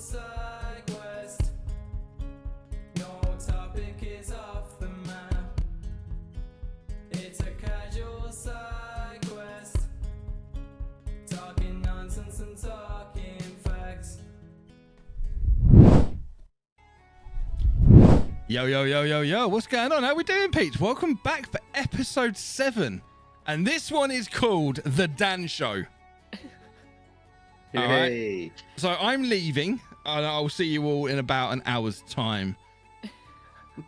side quest. No topic is off the map. It's a casual side quest. Talking nonsense and talking facts. Yo, yo, yo, yo, yo, what's going on? How we doing, Peach? Welcome back for episode 7. And this one is called The Dan Show. All right. So I'm leaving, and I'll see you all in about an hour's time.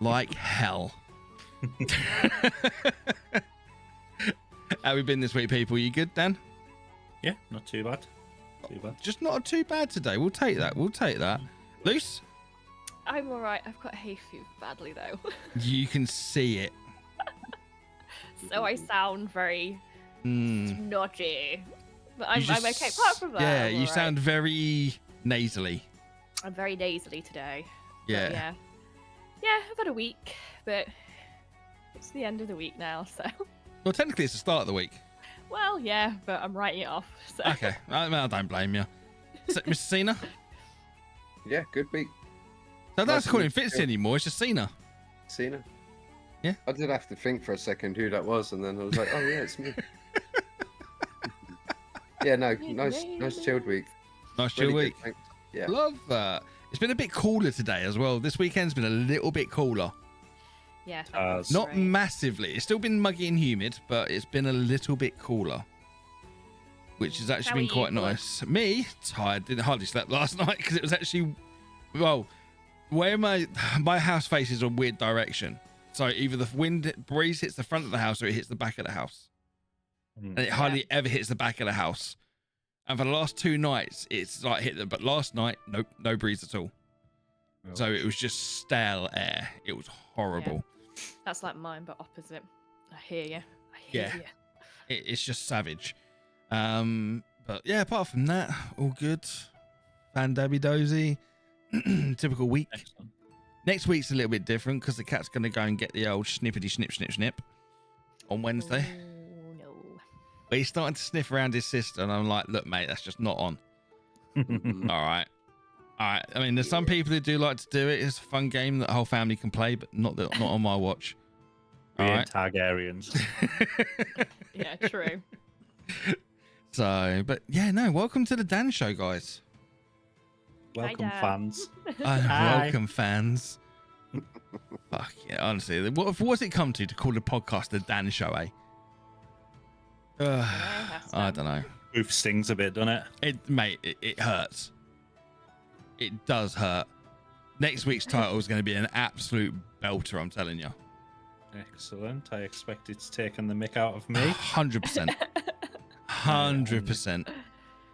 Like hell. How we been this week, people? You good, Dan? Yeah, not too bad. Just not too bad today. We'll take that. We'll take that. Luce? I'm alright. I've got hay fever badly though. You can see it. So I sound very snotty. But I'm okay. Apart from that, yeah, I'm you alright. sound very nasally. I'm very nasally today. Yeah. But yeah, I've had a week, but it's the end of the week now, so. Well, technically it's the start of the week. Well, yeah, but I'm writing it off. So. Okay, I don't blame you. So, Mr. Cena? Yeah, good week. So that's Nice calling to meet Fitzy you. anymore. It's just Cena. Cena. Yeah. I did have to think for a second who that was, and then I was like, oh yeah, it's me. Yeah, no, nice chilled week. Nice chill Really week. good, thanks. Yeah. Love that. It's been a bit cooler today as well. This weekend's been a little bit cooler. Yeah. Not right. massively. It's still been muggy and humid, but it's been a little bit cooler, which has actually How been are you quite feeling? nice. Me, tired. Didn't hardly slept last night because it was actually, well, where my house faces a weird direction. So either the breeze hits the front of the house or it hits the back of the house. And it hardly ever hits the back of the house. And for the last 2 nights, it's like hit them. But last night, nope, no breeze at all. Oh. So it was just stale air. It was horrible. That's like mine, but opposite. I hear you. I hear Yeah. you. It's just savage. But yeah, apart from that, all good. Fan dabby dozy. Typical week. Excellent. Next week's a little bit different because the cat's going to go and get the old snippety snip on Wednesday. Oh, no. But he's starting to sniff around his sister, and I'm like, look, mate, that's just not on. All right. I mean, there's some people who do like to do it. It's a fun game that the whole family can play, but not on my watch. All Being right. Targaryens. Yeah, true. So, but yeah, no, welcome to the Dan Show, guys. Welcome, Dad. fans. Hi. Welcome, fans. Fuck yeah, honestly. What's it come to call the podcast the Dan Show, eh? I don't know. Oof stings a bit, doesn't it? It hurts. It does hurt. Next week's title is going to be an absolute belter, I'm telling you. Excellent. I expect it's taken the mick out of me. 100%. 100%.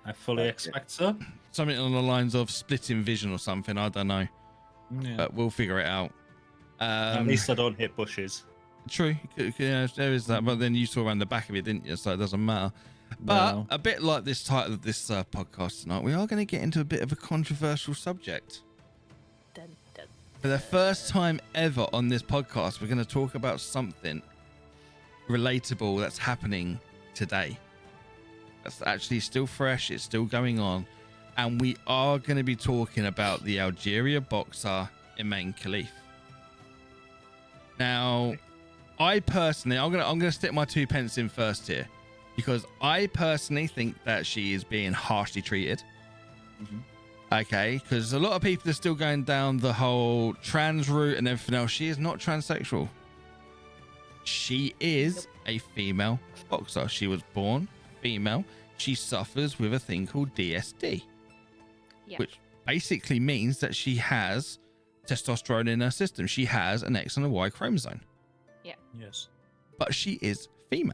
I fully expect so. Something on the lines of splitting vision or something. I don't know. Yeah. But we'll figure it out. At least I don't hit bushes. True. Yeah, there is that. But then you saw around the back of it, didn't you? So it doesn't matter. But No. a bit like this title of this podcast tonight, we are going to get into a bit of a controversial subject. Dun, dun. For the first time ever on this podcast, we're going to talk about something relatable that's happening today. That's actually still fresh. It's still going on. And we are going to be talking about the Algeria boxer, Imane Khalif. Now, I personally, I'm going to stick my 2 pence in first here. Because I personally think that she is being harshly treated. Okay, because a lot of people are still going down the whole trans route and everything else. She is not transsexual. She is a female boxer. She was born female. She suffers with a thing called DSD, which basically means that she has testosterone in her system. She has an X and a Y chromosome. Yes, But she is female.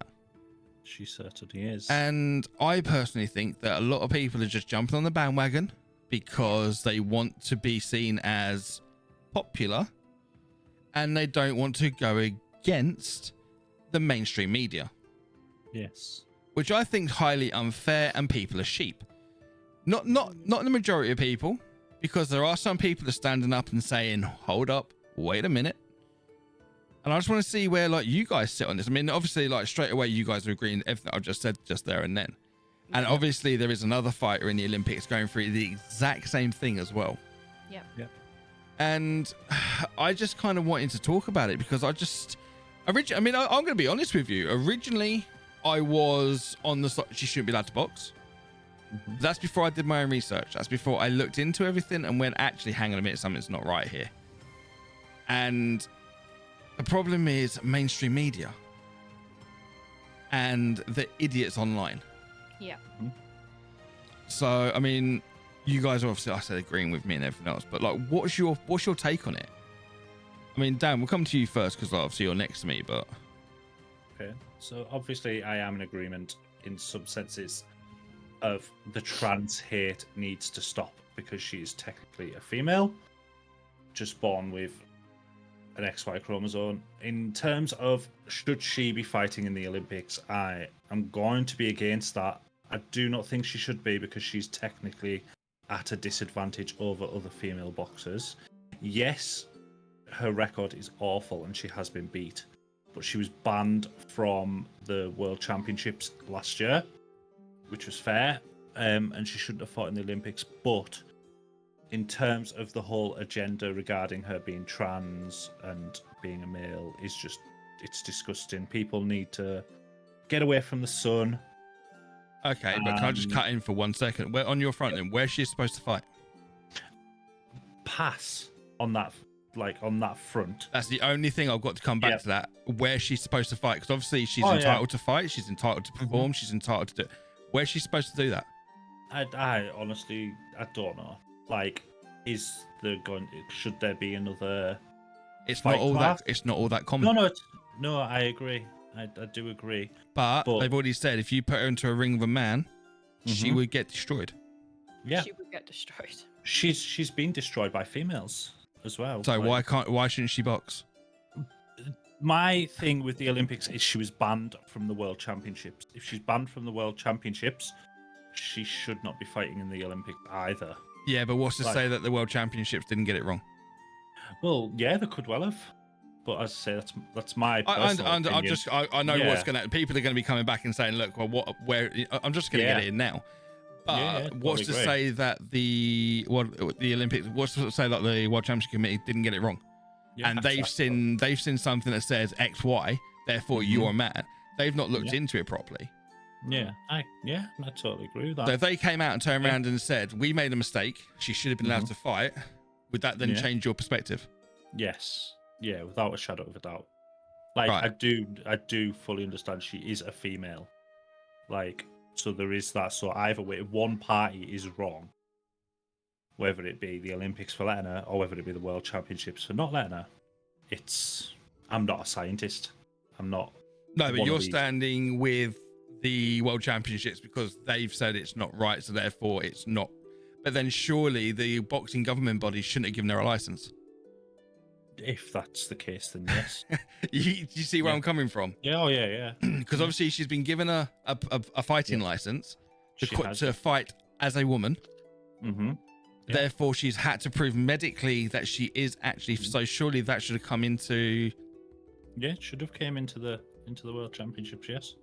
she certainly is. And I personally think that a lot of people are just jumping on the bandwagon because they want to be seen as popular and they don't want to go against the mainstream media, Yes. which I think is highly unfair, and people are sheep. Not the majority of people, because there are some people that are standing up and saying, hold up, wait a minute. And I just want to see where like you guys sit on this. I mean, obviously, like straight away, you guys are agreeing with everything I've just said just there and then. And obviously there is another fighter in the Olympics going through the exact same thing as well. Yep. And I just kind of wanted to talk about it because I'm going to be honest with you. Originally, I was on the side she shouldn't be allowed to box. That's before I did my own research. That's before I looked into everything and went, actually, hang on a minute, something's not right here. And the problem is mainstream media and the idiots online. Yeah. So, I mean, you guys are obviously, I said, agreeing with me and everything else, but like, what's your take on it? I mean, Dan, we'll come to you first because obviously you're next to me, but. Okay. So obviously I am in agreement in some senses of the trans hate needs to stop because she is technically a female, just born with an XY chromosome. In terms of should she be fighting in the Olympics, I am going to be against that. I do not think she should be because she's technically at a disadvantage over other female boxers. Yes, her record is awful and she has been beat, but she was banned from the World Championships last year, which was fair, and she shouldn't have fought in the Olympics. But in terms of the whole agenda regarding her being trans and being a male, it's disgusting. People need to get away from the sun. Okay, but can I just cut in for 1 second? Where on your front then? Where's she supposed to fight? Pass on that, on that front. That's the only thing I've got to come back to that. Where she's supposed to fight? Because obviously she's entitled to fight. She's entitled to perform. She's entitled to do it. Where's she supposed to do that? I honestly, I don't know. Should there be another? It's not all that. It's not all that common. No, I agree. I do agree. But they've already said if you put her into a ring with a man, she would get destroyed. Yeah, she would get destroyed. She's been destroyed by females as well. So why shouldn't she box? My thing with the Olympics is she was banned from the World Championships. If she's banned from the World Championships, she should not be fighting in the Olympics either. Yeah, but what's to say that the World Championships didn't get it wrong? Well, yeah, they could well have. But as I say, that's my personal opinion. I know what's going to. People are going to be coming back and saying, "Look, well, I'm just going to get it in now." But what's to say that the Olympics? What's to say that the World Championship Committee didn't get it wrong? Yeah, and they've seen something that says X, Y. Therefore, you're a man. They've not looked into it properly. Yeah, I totally agree with that. So if they came out and turned around and said, "We made a mistake. She should have been allowed to fight," would that then change your perspective? Yes. Yeah, without a shadow of a doubt. I do fully understand she is a female. So there is that. So either way, one party is wrong. Whether it be the Olympics for letting her, or whether it be the World Championships for not letting her. I'm not a scientist. I'm not. No, but you're standing with the World Championships because they've said it's not right, so therefore it's not. But then surely the boxing government body shouldn't have given her a license. If that's the case, then yes. you see where I'm coming from? Yeah, yeah. Because obviously she's been given a fighting license to fight as a woman. Mm-hmm. Yeah. Therefore, she's had to prove medically that she is actually. So surely that should have come into. Yeah, it should have came into the World Championships. Yes.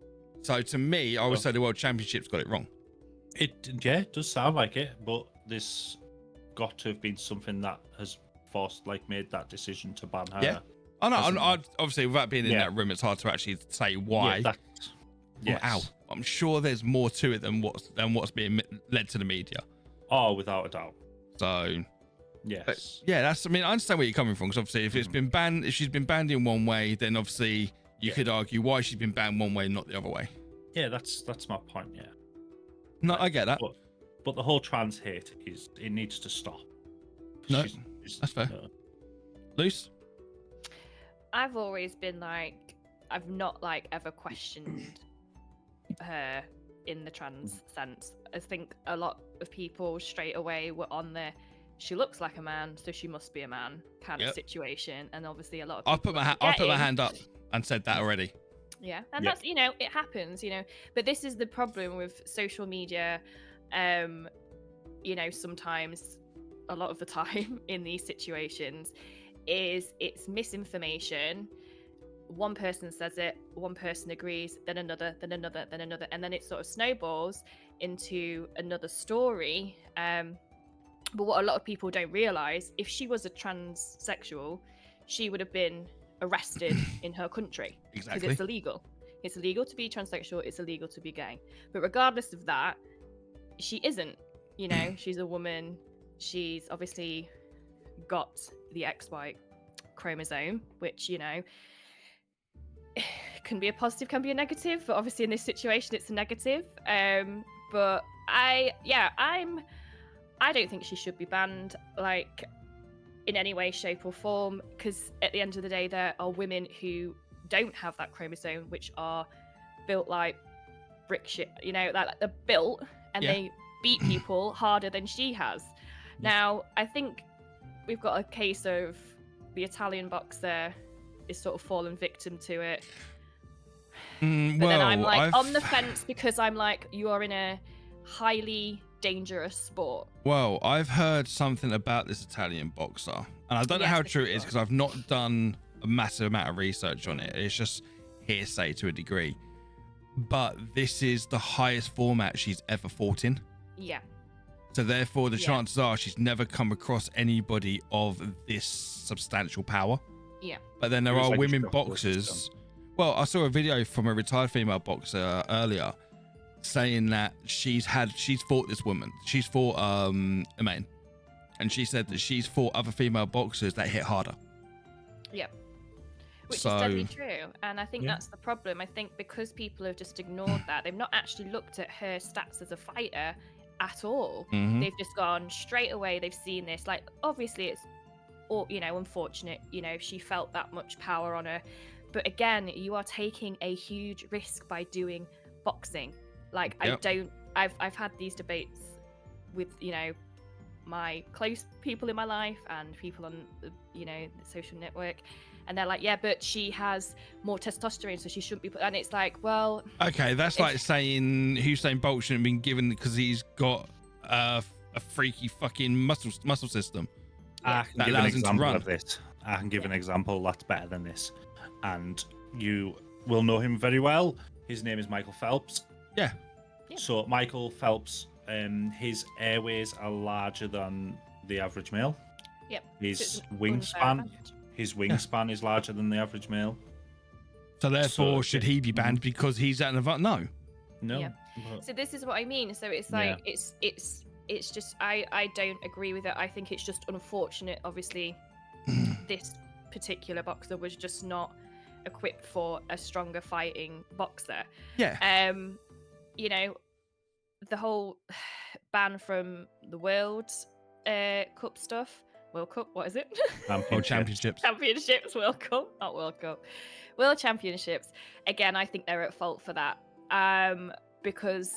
So to me, I would say the World Championships got it wrong. It does sound like it, but this got to have been something that has made that decision to ban her. Yeah. I know. Obviously, without being in that room, it's hard to actually say why. I'm sure there's more to it than what's being led to the media. Oh, without a doubt. So, yes. I understand where you're coming from. Because obviously, if she's been banned in one way, then obviously you could argue why she's been banned one way, not the other way. Yeah, that's my point. Yeah. No, I get that. But the whole trans hate it needs to stop. No. That's fair. Luce? I've always been I've not ever questioned her in the trans sense. I think a lot of people straight away were on she looks like a man, so she must be a man kind of situation. And obviously a lot of people I put my hand up and said that already. Yeah, and that's, it happens, but this is the problem with social media. Sometimes, a lot of the time in these situations, is it's misinformation. One person says it, one person agrees, then another, and then it sort of snowballs into another story. But what a lot of people don't realize, if she was a transsexual, she would have been arrested in her country because Exactly. it's illegal. It's illegal to be transsexual. It's illegal to be gay. But regardless of that, she isn't. You know, she's a woman. She's obviously got the XY chromosome, which, you know, can be a positive, can be a negative. But obviously in this situation, it's a negative. But I don't think she should be banned, like, in any way, shape, or form, because at the end of the day, there are women who don't have that chromosome, which are built like brick shit, you know, like they're built and Yeah. they beat people harder than she has. Now, I think we've got a case of the Italian boxer is sort of fallen victim to it. But then I'm like on the fence because I'm like, you are in a highly dangerous sport. Well, I've heard something about this Italian boxer, and I don't know Yes, how for true it sure. is because I've not done a massive amount of research on it. It's just hearsay to a degree. But this is the highest format she's ever fought in. Yeah. So therefore, the Yeah. chances are she's never come across anybody of this substantial power. Yeah. But then there It's are like a women structural boxers. system. Well, I saw a video from a retired female boxer earlier saying that she's fought this woman. She's fought Emaine. And she said that she's fought other female boxers that hit harder. Yeah. Which So- is definitely true. And I think Yeah. that's the problem. I think because people have just ignored that, they've not actually looked at her stats as a fighter at all. Mhm. They've just gone straight away. They've seen this. Like, obviously, it's, all, you know, unfortunate, you know, she felt that much power on her. But again, you are taking a huge risk by doing boxing. Like, Yep. I've had these debates with, you know, my close people in my life and people on the, you know, the social network, and they're like, yeah, but she has more testosterone, so she shouldn't be put. And it's like, well, Okay, that's like saying Usain Bolt shouldn't have been given because he's got a freaky fucking muscle system. I can That give an allows him to example run. of this. I can give an example that's better than this. And you will know him very well. His name is Michael Phelps. Yeah. Yeah. So Michael Phelps, his airways are larger than the average male. yep. His so it's an unfair wingspan, advantage. his wingspan is larger than the average male. So therefore, So- should he be banned because he's at an event? No. No. Yeah. but- So this is what I mean. So it's like it's just I don't agree with it. I think it's just unfortunate. Obviously, this particular boxer was just not equipped for a stronger fighting boxer. Yeah. You know, the whole ban from the World Cup stuff. World Cup, what is it? World Championships. Championships, World Cup, not World Cup. World Championships. Again, I think they're at fault for that. Because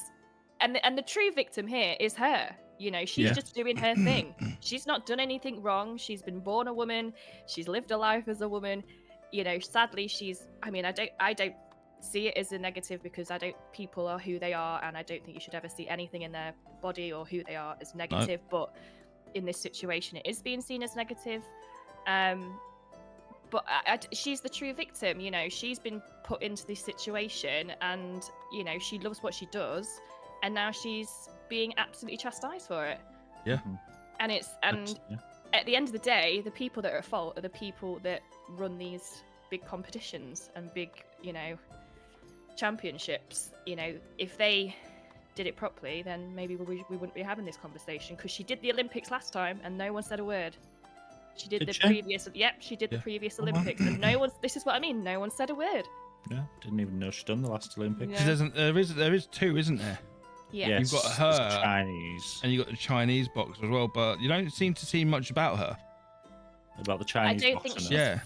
and the true victim here is her. You know, she's Yeah. just doing her thing. She's not done anything wrong. She's been born a woman. She's lived a life as a woman. You know, sadly, I don't see it as a negative because people are who they are, and I don't think you should ever see anything in their body or who they are as negative. But in this situation, it is being seen as negative. But she's the true victim. You know, she's been put into this situation, and you know, she loves what she does, and now she's being absolutely chastised for it. Yeah. And Yeah. at the end of the day, the people that are at fault are the people that run these big competitions and big, you know, championships. You know, if they did it properly, then maybe we wouldn't be having this conversation, because she did the Olympics last time and no one said a word. She did Did the she? previous, she did Yeah. the previous Oh, wow. Olympics, and no one's. This is what I mean. No one said a word. Yeah, didn't even know she'd done the last Olympics. Yeah. She doesn't. There is two, isn't there? Yeah. Yes, You've got there's her, Chinese. And you got the Chinese box as well, but you don't seem to see much about her. About the Chinese don't think boxer she's- now. Yeah.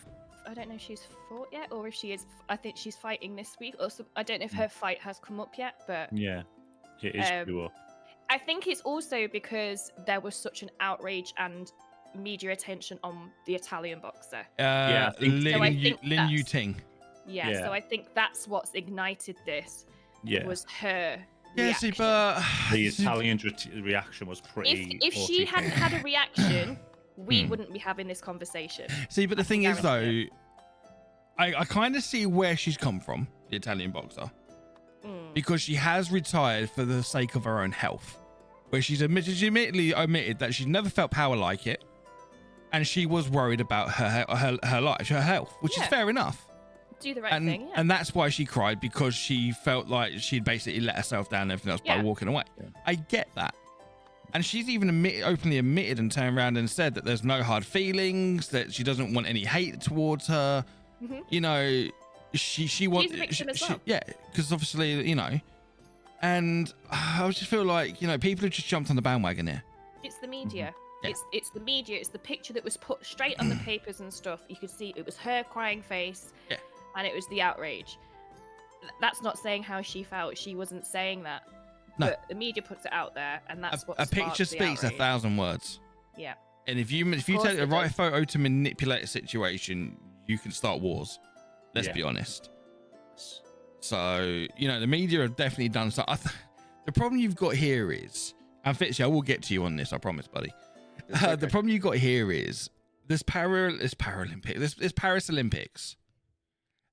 I don't know if she's fought yet, or if she is. I think she's fighting this week. Also, I don't know if her fight has come up yet, but Yeah, it is pure. I think it's also because there was such an outrage and media attention on the Italian boxer. I think- Lin, So I think Lin that's- Yuting. Yeah, Yeah. so I think that's what's ignited this. Yeah, Was her. Yeah, see, reaction. but the Italian reaction was pretty. If she OTT. hadn't had a reaction, we Hmm. wouldn't be having this conversation. see, but the thing is though, guarantee I kind of see where she's come from, the Italian boxer, Mm. because she has retired for the sake of her own health, where she admittedly admitted that she's never felt power like it, and she was worried about her life, her health, which is Yeah. fair enough. Do the right thing. Yeah. And that's why she cried, because she felt like she'd basically let herself down and everything else by Yeah. walking away. Yeah. I get that. And she's even openly admitted and turned around and said that there's no hard feelings, that she doesn't want any hate towards her. Mhm. You know, she wants, She's a victim as well. yeah, because obviously, you know, and I just feel like, you know, people have just jumped on the bandwagon here. It's the media. Yeah. It's the media. It's the picture that was put straight on the papers and stuff. You could see it was her crying face, Yeah. and it was the outrage. That's not saying how she felt. She wasn't saying that. No. But the media puts it out there, and that's what A sparks picture the speaks a outrage. 1,000 words. Yeah. And if you course take the it right does. photo to manipulate a situation, you can start wars. Let's Yeah. be honest. So, you know, the media have definitely done so. The problem you've got here is, and Fitzy, I will get to you on this, I promise, buddy. It's okay. The problem you've got here is this Paris Olympics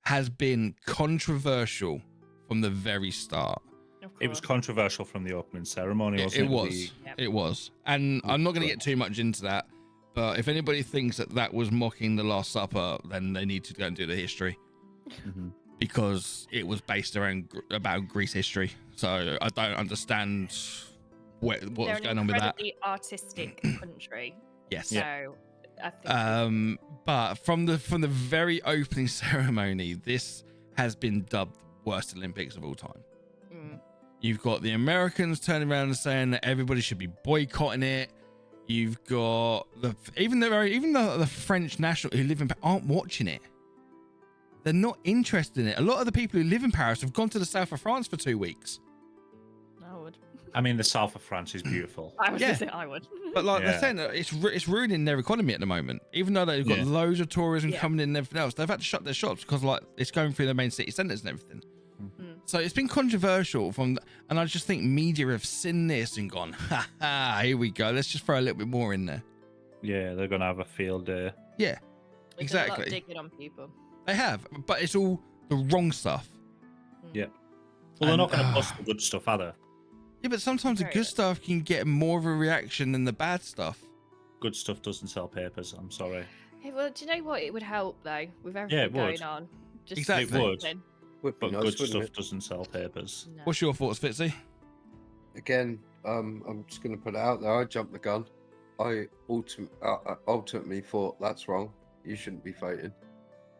has been controversial from the very start. Of It was course. controversial from the opening ceremony, It wasn't it? was. Yep. It was. And I'm not going to get too much into that. But if anybody thinks that that was mocking the Last Supper, then they need to go and do the history, Mhm. because it was based around about Greece history. So I don't understand what's They're going an on with that. incredibly artistic country. Yes. So I think But from the very opening ceremony, this has been dubbed worst Olympics of all time. mm, You've got the Americans turning around and saying that everybody should be boycotting it. You've got even the French national who live in aren't watching it. They're not interested in it. A lot of the people who live in Paris have gone to the south of France for 2 weeks. I would. I mean, the south of France is beautiful. I was Yeah. gonna say I would. But like Yeah. they're saying, that it's ruining their economy at the moment. Even though they've got Yeah. loads of tourism Yeah. coming in and everything else, they've had to shut their shops because like it's going through the main city centres and everything. Mm. So it's been controversial and I just think media have seen this and gone, ha ha, here we go. Let's just throw a little bit more in there. Yeah, they're gonna have a field day. Yeah, They did a lot of exactly. digging on people. They have, but it's all the wrong stuff. Yeah. Well, they're not And, gonna post the good stuff, are they? Yeah, but sometimes the Very good good. stuff can get more of a reaction than the bad stuff. Good stuff doesn't sell papers. I'm sorry. Hey, well, do you know what? It would help though with everything it would. going on. Just Exactly. It would. something. Would be But nice, good wouldn't stuff it? doesn't sell papers. No. What's your thoughts, Fitzy? Again, I'm just going to put it out there. I jumped the gun. I ultimately thought that's wrong. You shouldn't be fighting.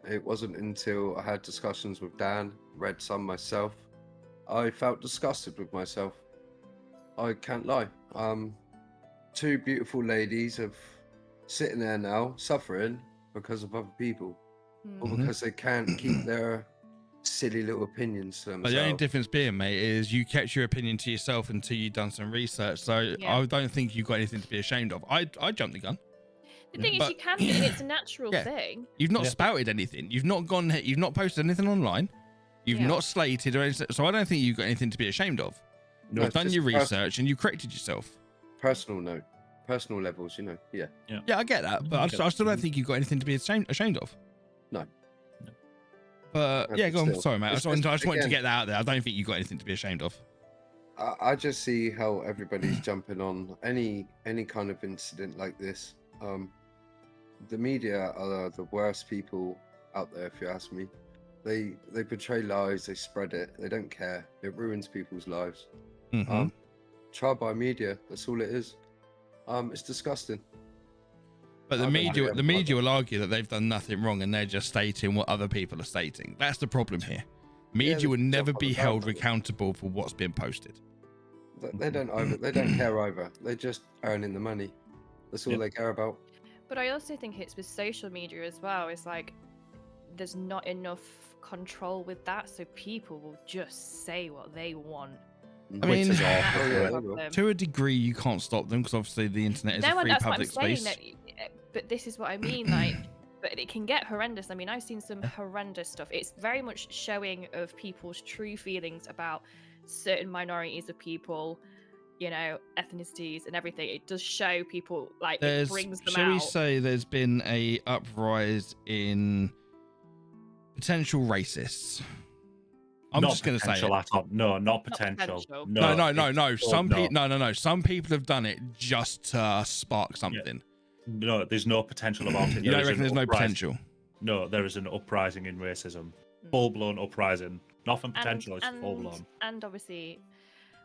It wasn't until I had discussions with Dan, read some myself, I felt disgusted with myself. I can't lie. Two beautiful ladies are sitting there now suffering because of other people, or Mm. because they can't keep their silly little opinions to But themselves. the only difference being, mate, is you kept your opinion to yourself until you'd done some research. So Yeah. I don't think you've got anything to be ashamed of. I jumped the gun. The thing is, But- you can do it. It's a natural Yeah. thing. You've not Yeah. spouted anything. You've not posted anything online. You've Yeah. not slated or anything. So I don't think you've got anything to be ashamed of. No, You've it's done just your pers- research and you corrected yourself. Personal note, personal levels, Yeah. Yeah, I get that, but I still don't think you've got anything to be ashamed of. No. But No, yeah, but go on. still, Sorry, mate. I it's just just, wanted to again- get that out there. I don't think you've got anything to be ashamed of. I just see how everybody's jumping on any kind of incident like this. The media are the worst people out there, if you ask me. They portray lies, they spread it, they don't care. It ruins people's lives. Mhm. Trial by media, that's all it is. It's disgusting. But the I don't media, know. the media will argue that they've done nothing wrong and they're just stating what other people are stating. That's the problem here. Media they will can never jump on be the held bandwagon. accountable for what's been posted. They don't care either. They're just earning the money. That's all Yep. they care about. But I also think it's with social media as well. It's like there's not enough control with that, so people will just say what they want. I mean- Twitter's That's awful. Oh, the yeah, they problem. will. To a degree, you can't stop them because obviously the internet is No, a and free that's what I'm public saying. space. But this is what I mean. Like, but it can get horrendous. I mean, I've seen some horrendous stuff. It's very much showing of people's true feelings about certain minorities of people, ethnicities and everything. It does show people, like, it brings them shall we out. say, there's been a uprise in potential racists. I'm not just going to say it. potential at all. No, not potential. potential. No. it's- Some no. people, no. Some people have done it just to spark something. No, there's no potential about it. You There don't is reckon an there's no uprising. potential? No, there is an uprising in racism. Mm. Full-blown uprising. Nothing potential, it's full-blown. And obviously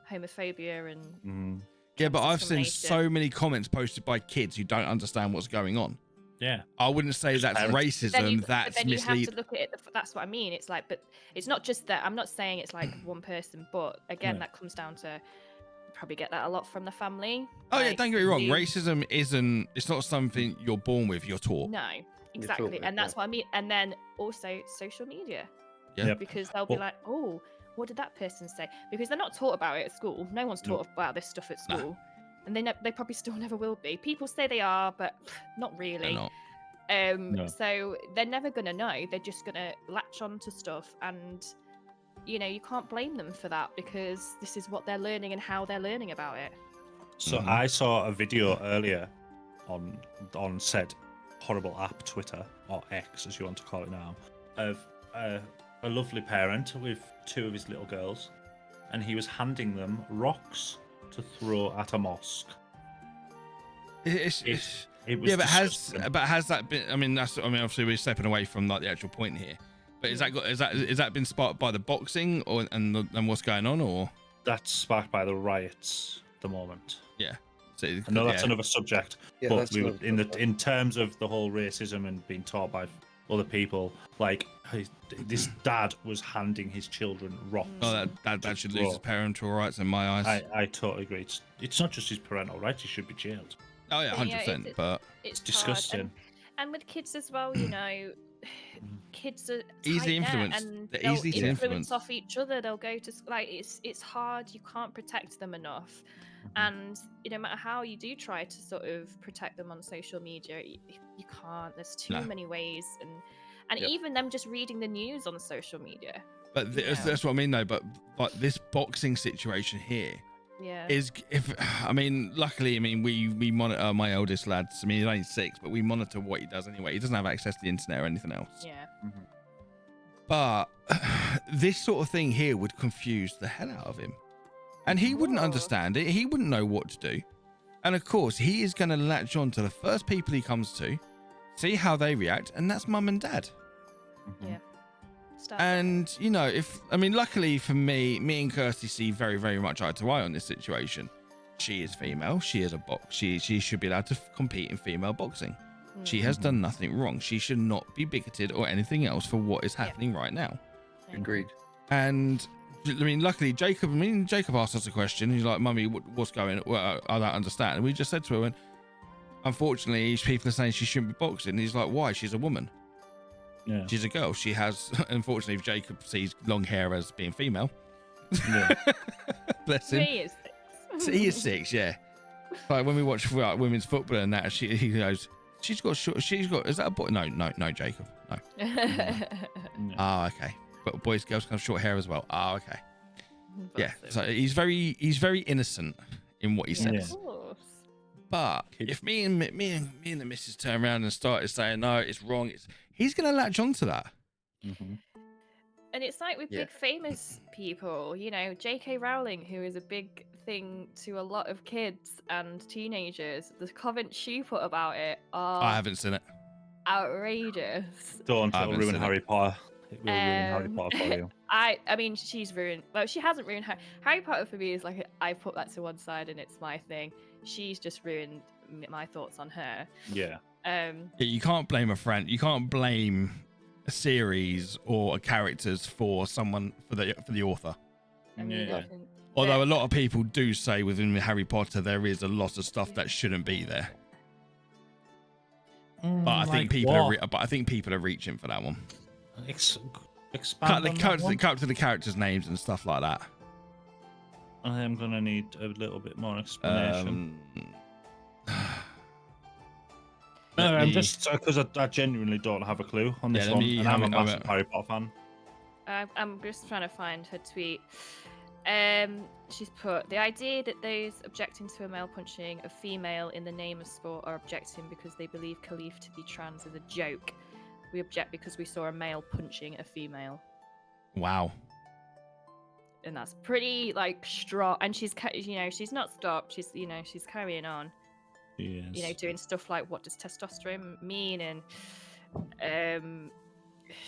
homophobia and Yeah, but I've seen discrimination. so many comments posted by kids who don't understand what's going on. Yeah. I wouldn't say Just that's parents. racism. But That's then you have misleading. to look at it. That's what I mean. It's like, but it's not just that. I'm not saying it's like one person, but again, No. that comes down to you probably get that a lot from the family. Oh yeah, Like, don't get me wrong. you- Racism isn't. It's not something you're born with. You're taught. No, exactly, with, and that's what I mean. And then also social media, Yeah. Yep. because they'll be Well- like, oh, what did that person say? Because they're not taught about it at school. No one's taught about this stuff at No. school, and they probably still never will be. People say they are, but not They're really. not. No. So they're never gonna know. They're just gonna latch on to stuff, and you can't blame them for that because this is what they're learning and how they're learning about it. So Mhm. I saw a video earlier on said horrible app Twitter, or X as you want to call it now, of a lovely parent with two of his little girls, and he was handing them rocks to throw at a mosque. It's, It was yeah, but disgusting. has that been? I mean, obviously we're stepping away from like the actual point here. But is that been sparked by the boxing and what's going on, or? That's sparked by the riots at the moment. So, I know that's yeah. another subject, Yeah, but that's we were another in subject. in terms of the whole racism and being taught by other people, like this dad was handing his children rocks. Oh, that Just should lose his raw. parental rights in my eyes. I totally agree. It's not just his parental rights; he should be jailed. Oh yeah, But yeah, 100%. But It's hard. Disgusting. And with kids as well, kids are Easily tight-knit influenced. and They're they'll easy to influence influence. off each other. They'll go to like it's hard. You can't protect them enough, and no matter how you do try to sort of protect them on social media, you can't. There's too No. many ways, and Yep. even them just reading the news on social media. that's what I mean though. But this boxing situation here Yeah. is luckily we monitor my eldest lad. I mean he's only 6, but we monitor what he does anyway. He doesn't have access to the internet or anything else. Yeah. But this sort of thing here would confuse the hell out of him. And he wouldn't Oh. understand it. He wouldn't know what to do. And of course, he is going to latch on to the first people he comes to, see how they react, and that's mum and dad. Yeah. Start And, luckily for me and Kirsty see very, very much eye to eye on this situation. She is female. She is a box. She should be allowed to compete in female boxing. She has done nothing wrong. She should not be bigoted or anything else for what is happening right now. Agreed. And luckily, Jacob asked us a question. He's like, Mummy, what's going on? Well, I don't understand. And we just said to her, unfortunately, people are saying she shouldn't be boxing. He's like, why? She's a woman. Yeah. She's a girl. She has, unfortunately, Jacob sees long hair as being female. Yeah. Bless him. He is 6. So he is 6, yeah. Like when we watch women's football and that, he goes, is that a boy? No, Jacob. No. Yeah. Ah, okay. But boys, girls can have short hair as well. Ah, okay. Yeah. Bless him. So he's very innocent in what he Yeah. says. Of course. But if me and the missus turn around and started saying no, it's wrong, he's gonna latch onto that. Mhm. And it's like with Yeah. big famous people, J.K. Rowling, who is a big thing to a lot of kids and teenagers. The comments she put about it are I haven't seen it. outrageous. Don't I it'll haven't ruin seen it. Harry Potter. It will ruin Harry Um, Potter for you. I mean, she's ruined. Well, she hasn't ruined Harry Potter for me. Is like I put that to one side and it's my thing. She's just ruined my thoughts on her. Yeah. Yeah, you can't blame a friend. You can't blame a series or a characters for the author. I mean, Yeah. even Although a the- lot of people do say within Harry Potter there is a lot of stuff that shouldn't be there. But I think people are reaching for that one. Expand on that one. Cut to the characters' names and stuff like that. I am gonna need a little bit more explanation. No, let I'm me- just because I genuinely don't have a clue on this let one, me and have I'm a it- massive Harry Potter fan. I'm just trying to find her tweet. She's put the idea that those objecting to a male punching a female in the name of sport are objecting because they believe Khalif to be trans is a joke. We object because we saw a male punching a female. Wow. and that's pretty like strong. And she's she's not stopped. She's carrying on. Yes. Doing stuff like what does testosterone mean, and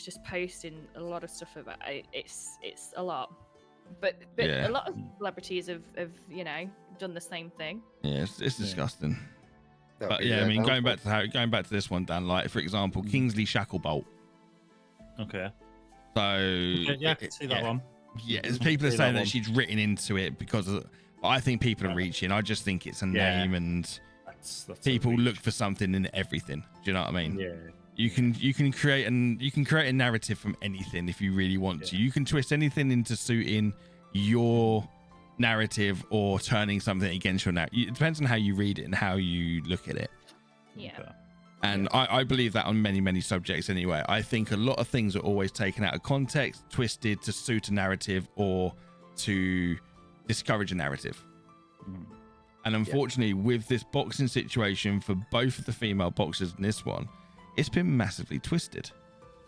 just posting a lot of stuff about it. It's a lot. But Yeah. a lot of celebrities have done the same thing. Yeah, it's disgusting. That'd But be yeah, I their mean, going downfall. back to this one, Dan. Like for example, Kingsley Shacklebolt. Okay. So Yeah, I can see that one. Yeah, people are See saying that that one. she's written into it because of, but I think people are reaching. I just think it's a name, and That's people a reach. look for something in everything. Do you know what I mean? Yeah. You can create a narrative from anything if you really want to. You can twist anything into suiting your narrative or turning something against your narrative. It depends on how you read it and how you look at it. Yeah. Okay. And I believe that on many subjects anyway. I think a lot of things are always taken out of context, twisted to suit a narrative or to discourage a narrative. And unfortunately, with this boxing situation for both of the female boxers in this one, it's been massively twisted.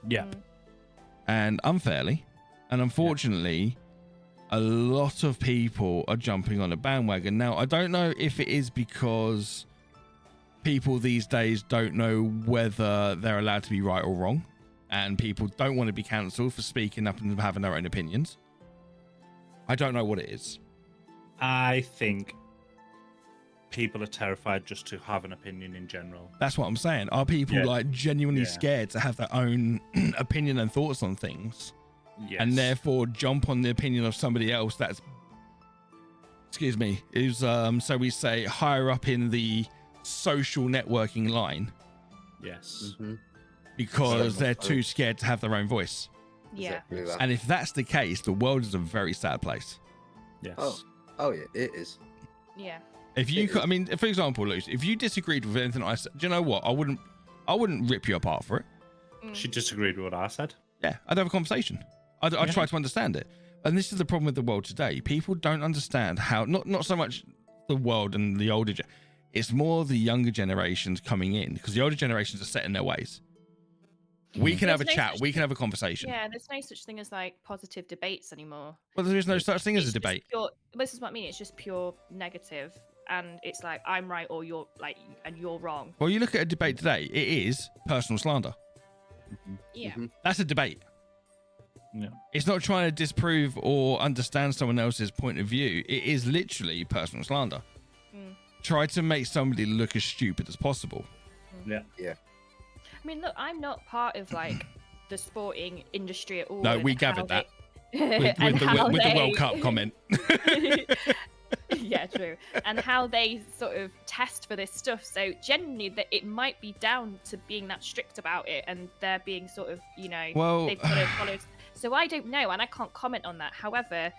Yeah. And unfairly. And unfortunately, a lot of people are jumping on a bandwagon. Now, I don't know if it is because people these days don't know whether they're allowed to be right or wrong, and people don't want to be cancelled for speaking up and having their own opinions. I don't know what it is. I think people are terrified just to have an opinion in general. That's what I'm saying. Are people like genuinely scared to have their own opinion and thoughts on things, and therefore jump on the opinion of somebody else that's, is so we say higher up in the social networking line? Yes. Because they're too scared to have their own voice. Yeah. Exactly that. And if that's the case, the world is a very sad place. Yes. Oh yeah, it is. Yeah. If you, I mean, for example, Luce, if you disagreed with anything I said, do you know what? I wouldn't rip you apart for it. She disagreed with what I said. Yeah, I'd have a conversation. I'd try to understand it. And this is the problem with the world today. People don't understand how, not so much the world and the older, it's more the younger generations coming in, because the older generations are set in their ways. We can have a chat. We can have a conversation. Yeah, there's no such thing as like positive debates anymore. Well, there is no such thing as a It's just debate. this is what I mean. It's just pure negative, and it's like I'm right or you're like, and you're wrong. Well, you look at a debate today, it is personal slander. Yeah. That's a debate. Yeah. It's not trying to disprove or understand someone else's point of view. It is literally personal slander. Try to make somebody look as stupid as possible. Yeah. I mean, look, I'm not part of like the sporting industry at all. No, and we how gathered that they- with the they- World Cup comment. Yeah, true. And how they sort of test for this stuff. So genuinely, that it might be down to being that strict about it, and they're being sort of, Well, they've got to follow. So I don't know, and I can't comment on that. However,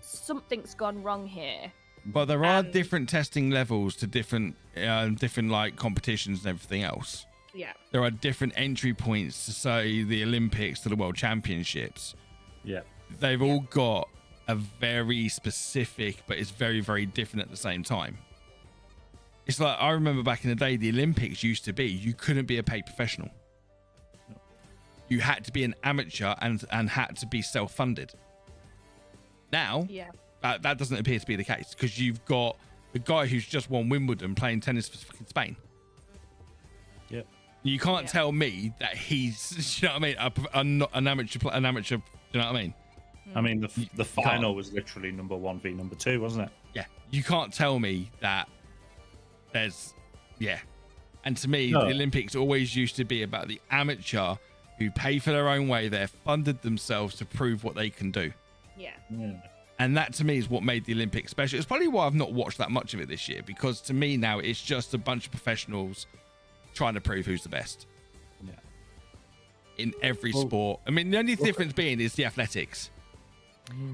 something's gone wrong here. Well, there are different testing levels to different like competitions and everything else. Yeah. There are different entry points to say the Olympics to the World Championships. Yeah. They've all got a very specific, but it's very, very different at the same time. It's like, I remember back in the day, the Olympics used to be, you couldn't be a paid professional. You had to be an amateur and had to be self-funded. Now, that doesn't appear to be the case, because you've got the guy who's just won Wimbledon playing tennis for fucking Spain. Yep. You can't tell me that he's, you know what I mean, an amateur, you know what I mean? I mean, the final was literally number 1 v number 2, wasn't it? Yeah. You can't tell me that there's, And to me, No. the Olympics always used to be about the amateur who pay for their own way. They're funded themselves to prove what they can do. Yeah. And that to me is what made the Olympics special. It's probably why I've not watched that much of it this year, because to me now it's just a bunch of professionals trying to prove who's the best. Yeah. In every sport. I mean, the only difference being is the athletics.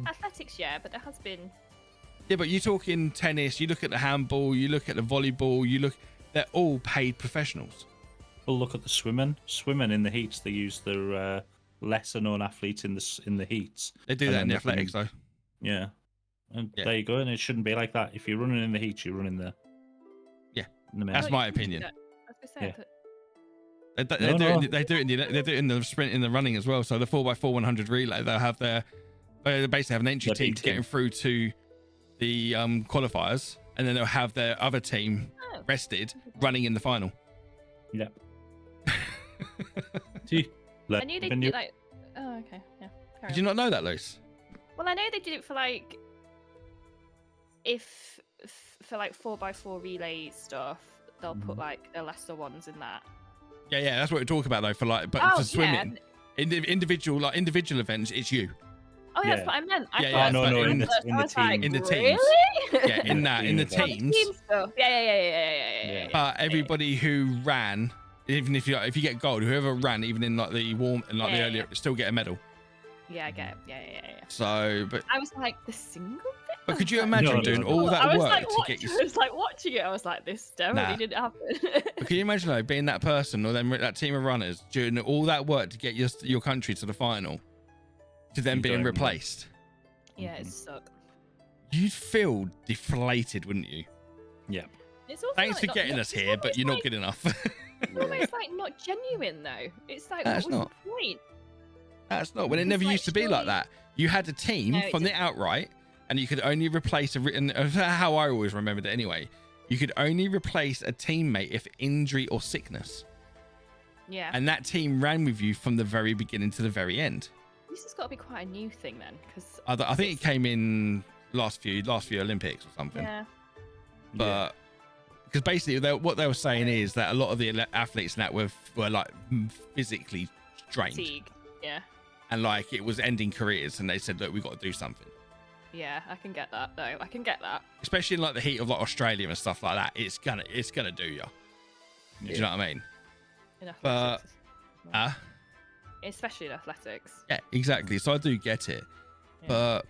Athletics, yeah, but there has been. Yeah, but you talk in tennis, you look at the handball, you look at the volleyball, they're all paid professionals. Well, look at the swimming. Swimming in the heats, they use their lesser known athletes in the heats. They do that in the athletics, though. Yeah. And there you go. And it shouldn't be like that. If you're running in the heats, you're running there. Yeah. In the men's. That's my opinion. I was gonna say, but They do it in the sprint, in the running as well. So the 4x4 100 relay, they'll have their They basically have an entry The team big to get team. through to the qualifiers, and then they'll have their other team Oh. rested running in the final. Yeah. See, I knew they did like. Oh, okay. Yeah. Carry Did you not know that, Luce? Well, I know they did it for like, for like 4x4 relay stuff, they'll put like the lesser ones in that. Yeah, that's what we're talking about though. For like, but Oh, for swimming, individual events, it's you. Oh, Yeah. that's what I meant. I Yeah, thought, yeah, no, but no, in in the- the I was team. like, in the really? teams. Yeah, in Yeah, the the teams. Team stuff. Yeah. But everybody who ran, even if you get gold, whoever ran, even in like the warm and like the Yeah, earlier, still get a medal. Yeah, I get it. Yeah. So, but I was like, the single bit? but could you I was like, imagine No, doing no. all I that was work like, to get you? I was like watching it. I was like, this definitely Nah. didn't happen. But can you imagine though, being that person or then that team of runners doing all that work to get your country to the final, to then You being don't know. replaced? Yeah, it sucked. You'd feel deflated, wouldn't you? Yeah. It's also Thanks like for not- getting not- us it's here, but almost you're not like- good enough. It's almost like not genuine though. It's like, No, what it's was not. the point? That's not. When it It's never like, used to be like surely- that. You had a team No, it from the didn't. outright, and you could only replace a written. How I always remembered it anyway. You could only replace a teammate if injury or sickness, Yeah. and that team ran with you from the very beginning to the very end. This has got to be quite a new thing then, because I think it came in last few Olympics or something. yeah, But because basically what they were saying is that a lot of the athletes in that were like physically drained, fatigue. Yeah, and like it was ending careers, and they said, look, we've got to do something. yeah, I can get that though. I can get that. Especially in like the heat of like Australia and stuff like that, it's gonna do you. Do you know what I mean? In But- athletics, Uh especially in athletics. yeah, exactly. So I do get it, Yeah. but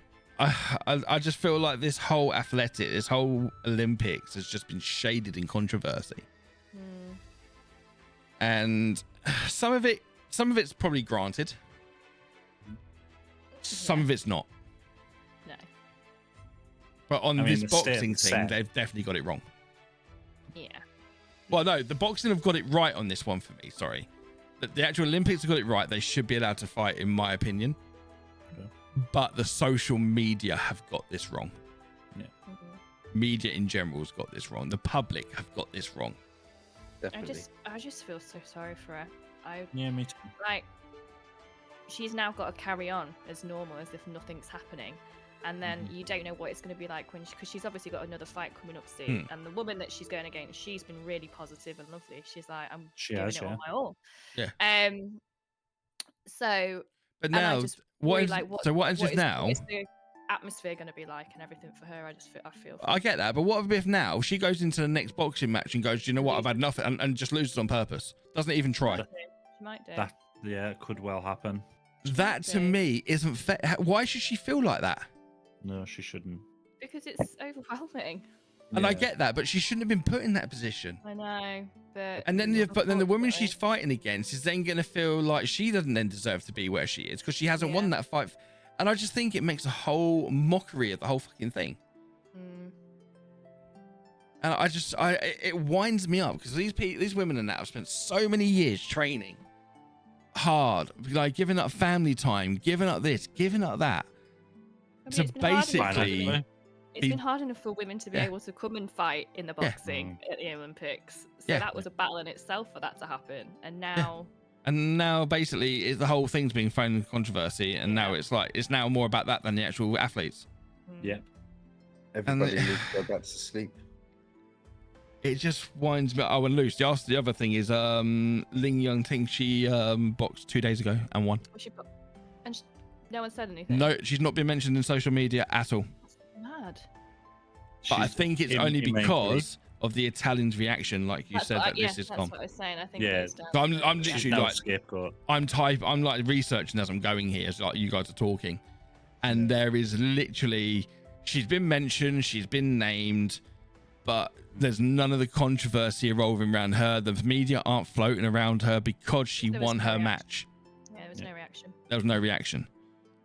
I just feel like this whole Olympics has just been shaded in controversy, Mm, and some of it's probably granted, some Yeah. of it's not. no. But on I mean, this the boxing set- thing, they've definitely got it wrong. Yeah. Well, no, the boxing have got it right on this one for me. Sorry, the actual Olympics have got it right. They should be allowed to fight, in my opinion. Okay. But the social media have got this wrong. Mhm. Media in general has got this wrong. The public have got this wrong. Definitely. I just feel so sorry for her. Yeah, me too. Like, she's now got to carry on as normal as if nothing's happening, and then Mm-hmm. you don't know what it's going to be like when because she's obviously got another fight coming up soon, and the woman that she's going against, she's been really positive and lovely. She's like, I'm She giving has, it all yeah. my all. Yeah. So But and I now, just what worry, is like, what is now? what is the atmosphere going to be like and everything for her? I feel I get that, but what if now she goes into the next boxing match and goes, "Do you know what? I've had enough," and just loses on purpose. Doesn't even try. she might do. That it could well happen. That to do. me isn't fair. Why should she feel like that? No, she shouldn't. Because it's overwhelming. And I Yeah. get that, but she shouldn't have been put in that position. I know, but And then, but then the woman she's unfortunately- fighting against is then going to feel like she doesn't then deserve to be where she is because she hasn't won Yeah. that fight. And I just think it makes a whole mockery of the whole fucking thing. Mm, And it winds me up because these women in that have spent so many years training hard, like giving up family time, giving up this, giving up that. I mean, To it's been hard enough- basically- Financially. It's be- been hard enough for women to be Yeah. able to come and fight in the Yeah. boxing at the Olympics. So Yeah. that was a battle in itself for that to happen. And now, And now basically the whole thing's being thrown in controversy, and now Yeah. it's now more about that than the actual athletes. mm, Yeah. Everybody needs to go back to sleep. It just winds me. Oh, and Luce. The other thing is, Ling Young Ting, she boxed 2 days ago and won. was she put- and no one said anything. No, she's not been mentioned in social media at all. Mad. But I She's think it's in- only in main because of the Italians' reaction, like you That's said, what that yeah, this is that's gone. what I was saying. I think Yeah. it's down So I'm to- literally She's like- now a scapegoat. I'm like researching as I'm going here, so like you guys are talking, and there is literally she's been mentioned, she's been named, but there's none of the controversy revolving around her. The media aren't floating around her because she There was won no her reaction. match. Yeah, there was Yeah. no reaction. There was no reaction.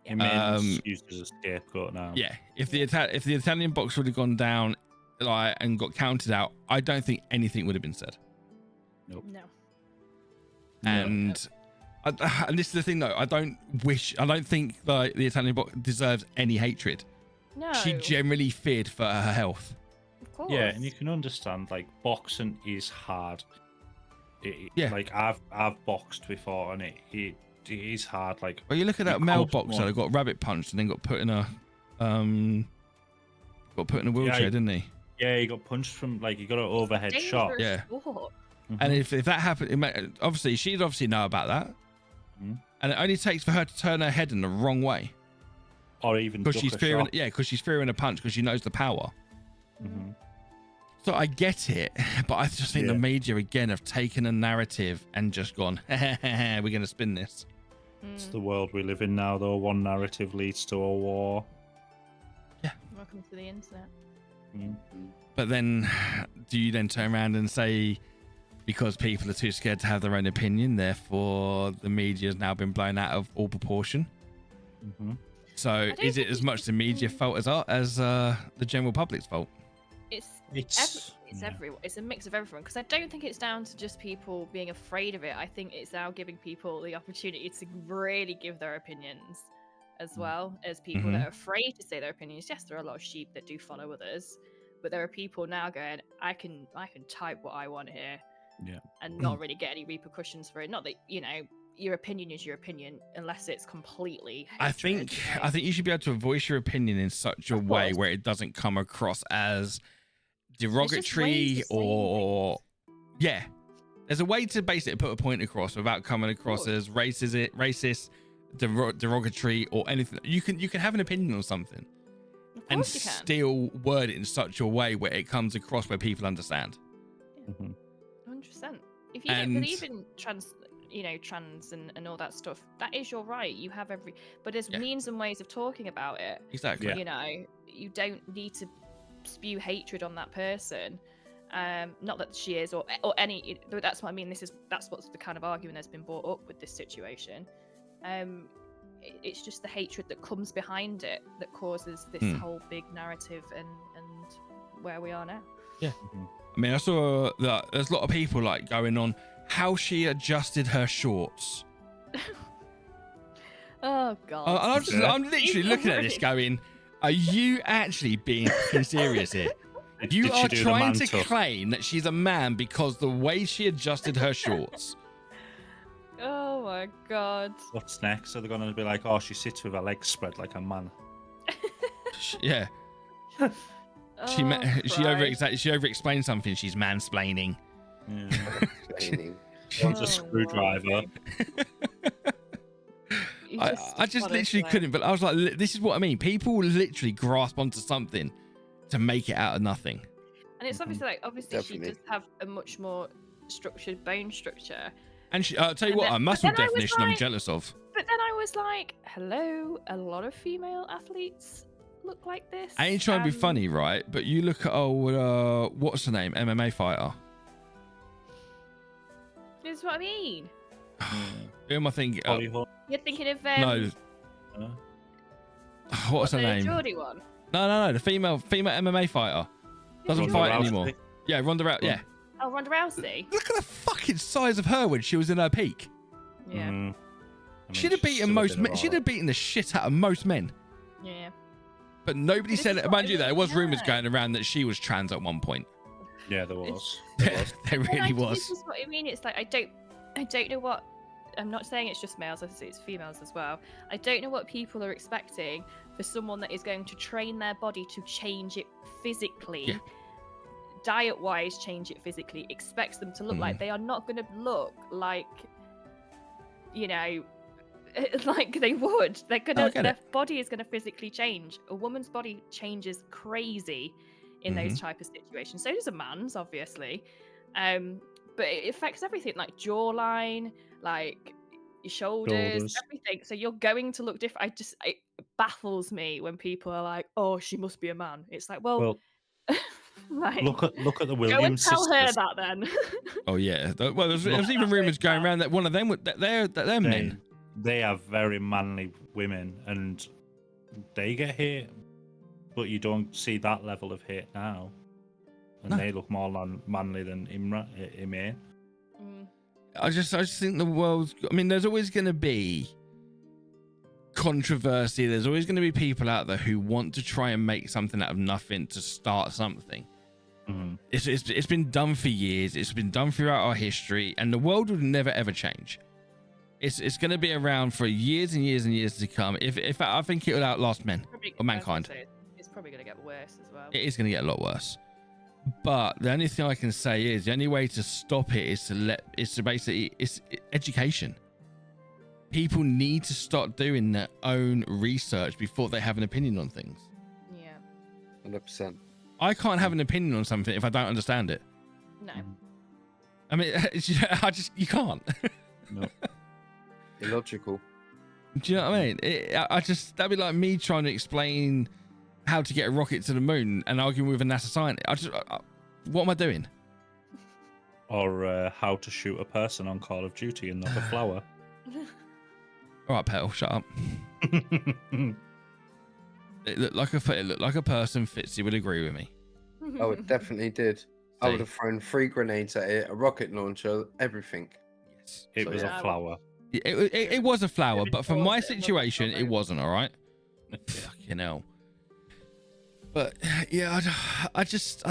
Jimenez used as a scapegoat now. Yeah, if the Italian box would have gone down like and got counted out, I don't think anything would have been said. No. And And this is the thing, though. I don't think like the Italian bot deserves any hatred. No. She generally feared for her health. Of course. Yeah, and you can understand like boxing is hard. Yeah. Like I've boxed before, and it is hard. Like, Well, you look at that you male can't- boxer that got rabbit punched and then got put in a wheelchair, didn't he? Yeah, he got punched from like he got an overhead shot. Dangerous Yeah. sport. And if that happened, obviously she'd know about that. Mhm. And it only takes for her to turn her head in the wrong way Or even because duck she's a fearing, shot. because she's fearing a punch because she knows the power. Mhm. So I get it, but I just think the Yeah. media again have taken a narrative and just gone, we're going to spin this. It's the world we live in now, though. One narrative leads to a war. Welcome to the internet. But then, do you then turn around and say, because people are too scared to have their own opinion, therefore the media has now been blown out of all proportion? Mm-hmm. So don't is it think as it's much the media fault as the general public's fault? It's It's everyone. It's a mix of everyone, because I don't think it's down to just people being afraid of it. I think it's now giving people the opportunity to really give their opinions, as well as people that are afraid to say their opinions. Yes, there are a lot of sheep that do follow others, but there are people now going, I can type what I want here, and not really get any repercussions for it. Not that your opinion is your opinion, unless it's completely hatred, I think you should be able to voice your opinion in such a way course. where it doesn't come across as ways derogatory of saying or there's a way to basically put a point across without coming across as racist, derogatory, or anything. You can have an opinion on something and you can. still word it in such a way where it comes across where people understand. 100%. If you don't believe in trans and all that stuff, that is your right. You have but there's means and ways of talking about it. Exactly. You don't need to spew hatred on that person. Not that she is or any. That's what I mean. That's what's the kind of argument that's been brought up with this situation. It's just the hatred that comes behind it that causes this whole big narrative and where we are now. Yeah. I mean, I saw that there's a lot of people like going on how she adjusted her shorts. Oh God. I'm literally looking at this going, are you actually being serious here? You are trying to claim that she's a man because the way she adjusted her shorts. Oh my God. What's next? Are they going to be like, oh, she sits with her legs spread like a man? Yeah. She over-explained something. She's mansplaining. Yeah. Wants a screwdriver. I just literally couldn't. But I was like, this is what I mean. People literally grasp onto something to make it out of nothing. And it's obviously Definitely. she does have a much more structured bone structure. And I'll tell you what, a muscle definition I'm jealous of. But then I was like, hello, a lot of female athletes look like this. I ain't trying to be funny, right? But you look at what's her name? MMA fighter. This is what I mean. Who am I thinking? You're thinking of no. What's her name? Geordie one. No. The female MMA fighter doesn't fight anymore. Yeah, Ronda Rousey. Yeah. Oh, Ronda Rousey. Look at the fucking size of her when she was in her peak. Yeah. She'd have beaten most men. She'd have beaten the shit out of most men. Yeah. But nobody said it. Mind you, there was rumors Yeah. going around that she was trans at one point. Yeah, there was. There really was. This is what I mean. It's like I don't know what. I'm not saying it's just males. I say it's females as well. I don't know what people are expecting for someone that is going to train their body to change it physically. Yeah. Diet-wise, change it physically. Expects them to look like they are not going to look like, like they would. They're gonna. Their body is gonna physically change. A woman's body changes crazy in those type of situations. So does a man's, obviously. But it affects everything, like jawline, like your shoulders, everything. So you're going to look different. It baffles me when people are like, "Oh, she must be a man." It's like, well like, look at the Williams go and tell sisters. her that then. Oh yeah. Well, there's even rumors going around that one of them they're men. They are very manly women, and they get hit, but you don't see that level of hit now. And they look more manly than Imran. I just think the world's. I mean, there's always going to be controversy. There's always going to be people out there who want to try and make something out of nothing to start something. Mhm. It's been done for years. It's been done throughout our history, and the world will never ever change. It's going to be around for years and years and years to come. If I think it will outlast men or mankind. It's probably going to get worse as well. It is going to get a lot worse. But the only thing I can say is the only way to stop it is to basically it's education. People need to start doing their own research before they have an opinion on things. Yeah. 100%. I can't have an opinion on something if I don't understand it. No. I mean, you can't. No. Illogical. Do you know what I mean? That'd be like me trying to explain how to get a rocket to the moon and arguing with a NASA scientist. What am I doing? Or how to shoot a person on Call of Duty and not a flower. All right, Petal, shut up. It looked like a person. Fitzy would agree with me. Oh, it definitely did. I See? would have thrown 3 grenades at it, a rocket launcher, everything. Yes, It So, was yeah. a flower. it was a flower, Maybe but for towards my it, it wasn't situation, so it bad. wasn't. All right. Fucking hell. But yeah, I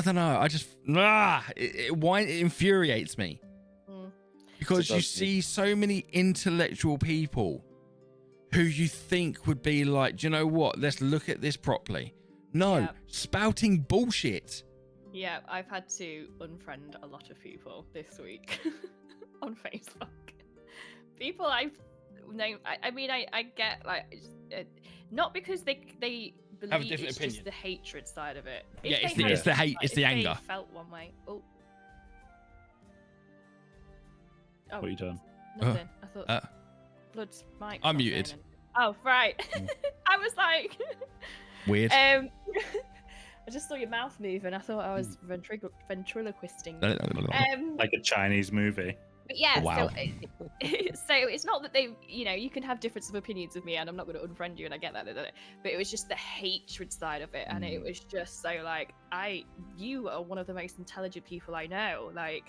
don't know. It infuriates me Mm. because you does see so many intellectual people who you think would be like, do you know what? Let's look at this properly. No, Yeah. spouting bullshit. Yeah, I've had to unfriend a lot of people this week on Facebook. People I've known. I mean, I get like, not because they believe Have a different it's opinion. just the hatred side of it. Yeah, If it's they the- had it's the hate, like, it's if the they anger. Felt one way. Oh. Oh, What you done? nothing. I thought uh, Blood's mic. I'm not muted. saying anything. Oh, right. Mm. I was like, Weird. I just saw your mouth move, and I thought I was ventriloquisting. Like a Chinese movie. But yeah, Wow. so, so it's not that they, you can have difference of opinions with me, and I'm not going to unfriend you, and I get that, but it was just the hatred side of it, and it was just so like, you are one of the most intelligent people I know. Like,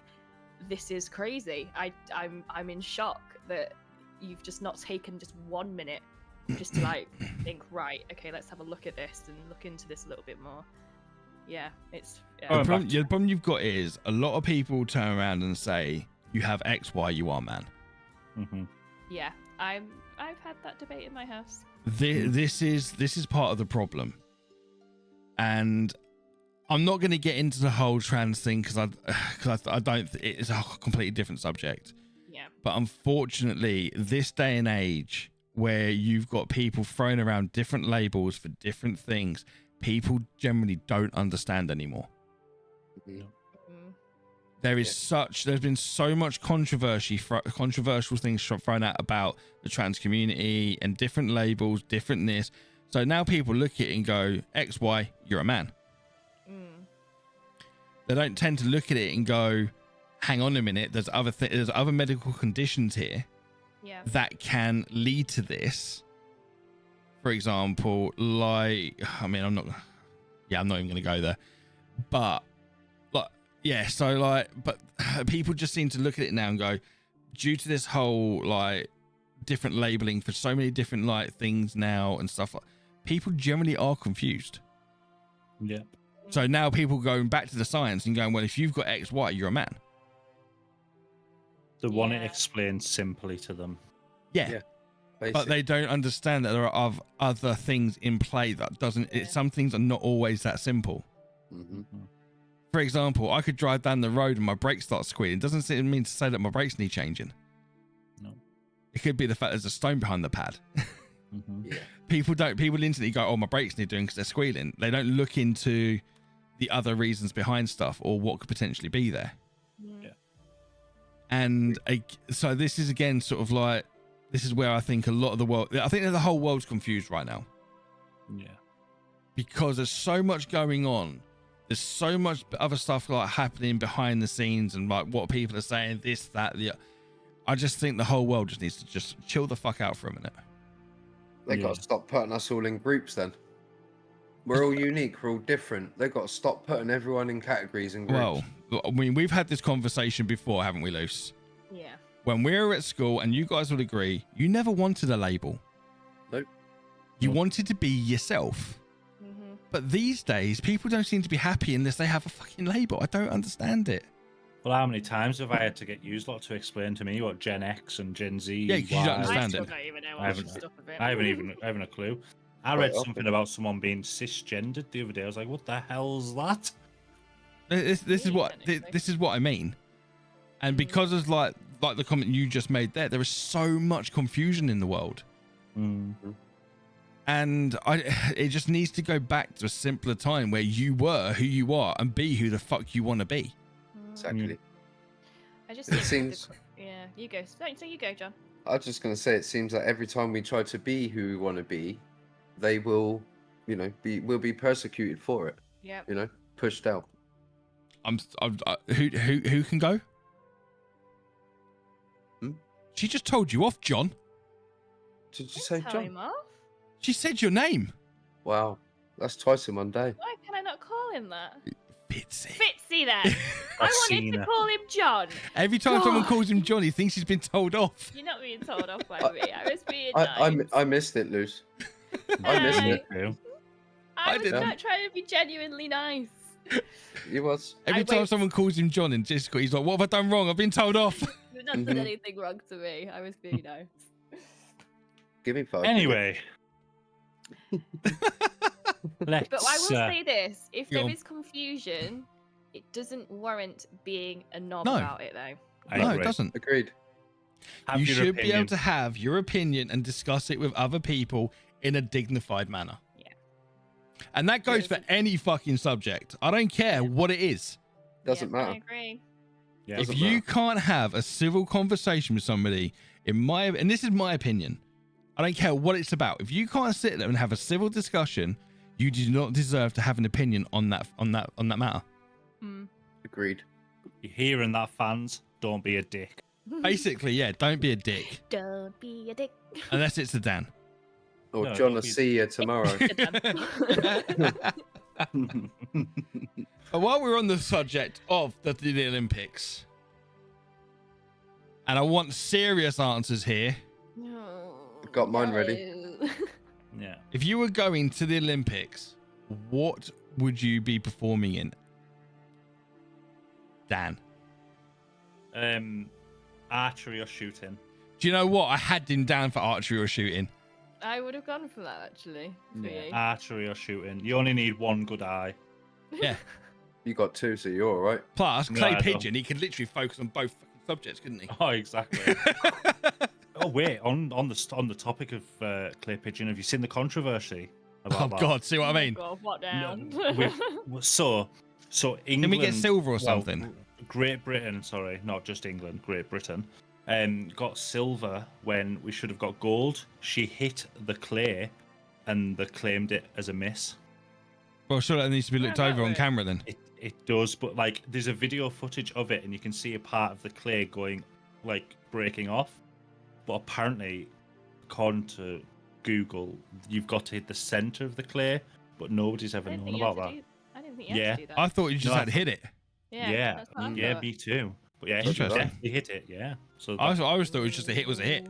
this is crazy. I'm in shock that you've just not taken just 1 minute just to like think, right, okay, let's have a look at this and look into this a little bit more. Yeah, it's Oh, The problem you've got is a lot of people turn around and say, you have X, Y, you are man. Mm-hmm. yeah. I've had that debate in my house. This is part of the problem, and I'm not going to get into the whole trans thing because I don't. It's a completely different subject. Yeah. But unfortunately, this day and age, where you've got people throwing around different labels for different things, people generally don't understand anymore. Mhm. Mm. There's been so much controversial things thrown out about the trans community and different labels, different this. So now people look at it and go, X, Y, you're a man. Mm. They don't tend to look at it and go, hang on a minute, there's other medical conditions here Yeah. that can lead to this. For example, like, I mean, I'm not even going to go there, but like, yeah, so like, but people just seem to look at it now and go, due to this whole like different labeling for so many different like things now and stuff, like, people generally are confused. Yeah. So now people going back to the science and going, well, if you've got X, Y, you're a man. They want it Yeah. explained simply to them. Yeah. But Basic. they don't understand that there are other things in play that doesn't. Yeah. Some things are not always that simple. Mhm. For example, I could drive down the road and my brakes start squealing. Doesn't mean to say that my brakes need changing. No. It could be the fact there's a stone behind the pad. Mm-hmm. Yeah. People instantly go, "Oh, my brakes need doing because they're squealing." They don't look into the other reasons behind stuff or what could potentially be there. Mm. Yeah. And so this is again sort of like, this is where I think a lot of the world, I think that the whole world's confused right now Yeah. because there's so much going on. There's so much other stuff like happening behind the scenes and like what people are saying, this, that, the. I just think the whole world just needs to just chill the fuck out for a minute. They got Yeah. to stop putting us all in groups then. We're all unique. We're all different. They got to stop putting everyone in categories and groups. Well, I mean, we've had this conversation before, haven't we, Luce? Yeah. when we were at school, and you guys would agree, you never wanted a label. Nope. You Nope. wanted to be yourself. But these days, people don't seem to be happy unless they have a fucking label. I don't understand it. Well, how many times have I had to get used lot to explain to me what Gen X and Gen Z? Yeah, 'cause you don't Y- understand I still it. don't even know I what haven't- stuff of it. I haven't a clue. I Quite read often. something about someone being cisgendered the other day. I was like, what the hell's that? This is Me, what technically. this is what I mean. And because of like the comment you just made there is so much confusion in the world. And it just needs to go back to a simpler time where you were who you are and be who the fuck you want to be. Exactly. I just It think seems. yeah, you go. So you go, John. I was just going to say, it seems like every time we try to be who we want to be, they will, will be persecuted for it. Yeah. Pushed out. Who can go? Hmm? She just told you off, John. Did you say Tell John? him off. She said your name. Wow, that's twice in one day. Why can I not call him that? Fitzy. Fitzy then. I wanted to her. call him John. Every time someone God. calls him John, he thinks he's been told off. You're not being told off by me. I was being I nice. missed it, Luce. I missed Hey. it. True. I I was didn't. not trying to be genuinely nice. You was. Every I time wait- someone calls him John in Discord, he's like, "What have I done wrong? I've been told off." You've not done Mhm. anything wrong to me. I was being nice. Give me 5. Anyway, let's. But I will say this: if Go there on. is confusion, it doesn't warrant being a knob No. about it, though. I No, it agree. doesn't. Agreed. Have You your should be able opinion. to have your opinion and discuss it with other people in a dignified manner. Yeah. And that goes Yes. for any fucking subject. I don't care what it is. Doesn't Yeah, I matter. agree. Yeah. Doesn't If you matter. can't have a civil conversation with somebody, and this is my opinion, I don't care what it's about. If you can't sit there and have a civil discussion, you do not deserve to have an opinion on that matter. Mm. Agreed. You're hearing that, fans? Don't be a dick. Basically, yeah, don't be a dick Don't be a dick. unless it's the Dan. Or No, John don't will be- see you tomorrow. But while we're on the subject of the Olympics, and I want serious answers here, Got mine ready. No. Yeah. if you were going to the Olympics, what would you be performing in? Dan. Archery or shooting? Do you know what? I had him down for archery or shooting. I would have gone for that actually. For you. Archery or shooting. You only need one good eye. Yeah. You got 2, so you're all right. Plus, No, Clay I don't. Pigeon, he could literally focus on both fucking subjects, couldn't he? Oh, exactly. Oh wait, on the topic of Clay Pigeon, have you seen the controversy about Oh that? God, see what I mean? God, what No, now? so England. Can we get silver or well, something? Great Britain, sorry, not just England. Great Britain, got silver when we should have got gold. She hit the clay, and they claimed it as a miss. Well, sure, that needs to be looked Yeah, over on right. camera then. It does, but like there's a video footage of it, and you can see a part of the clay going, like breaking off. But apparently, according to Google, you've got to hit the center of the clay, but nobody's ever known about that. I didn't think you had Yeah. to do that. I thought you just No, had to hit it. Yeah, that's what I yeah, thought. me too. But yeah, she Interesting. definitely hit it. Yeah, so I always thought it was just a hit was a hit.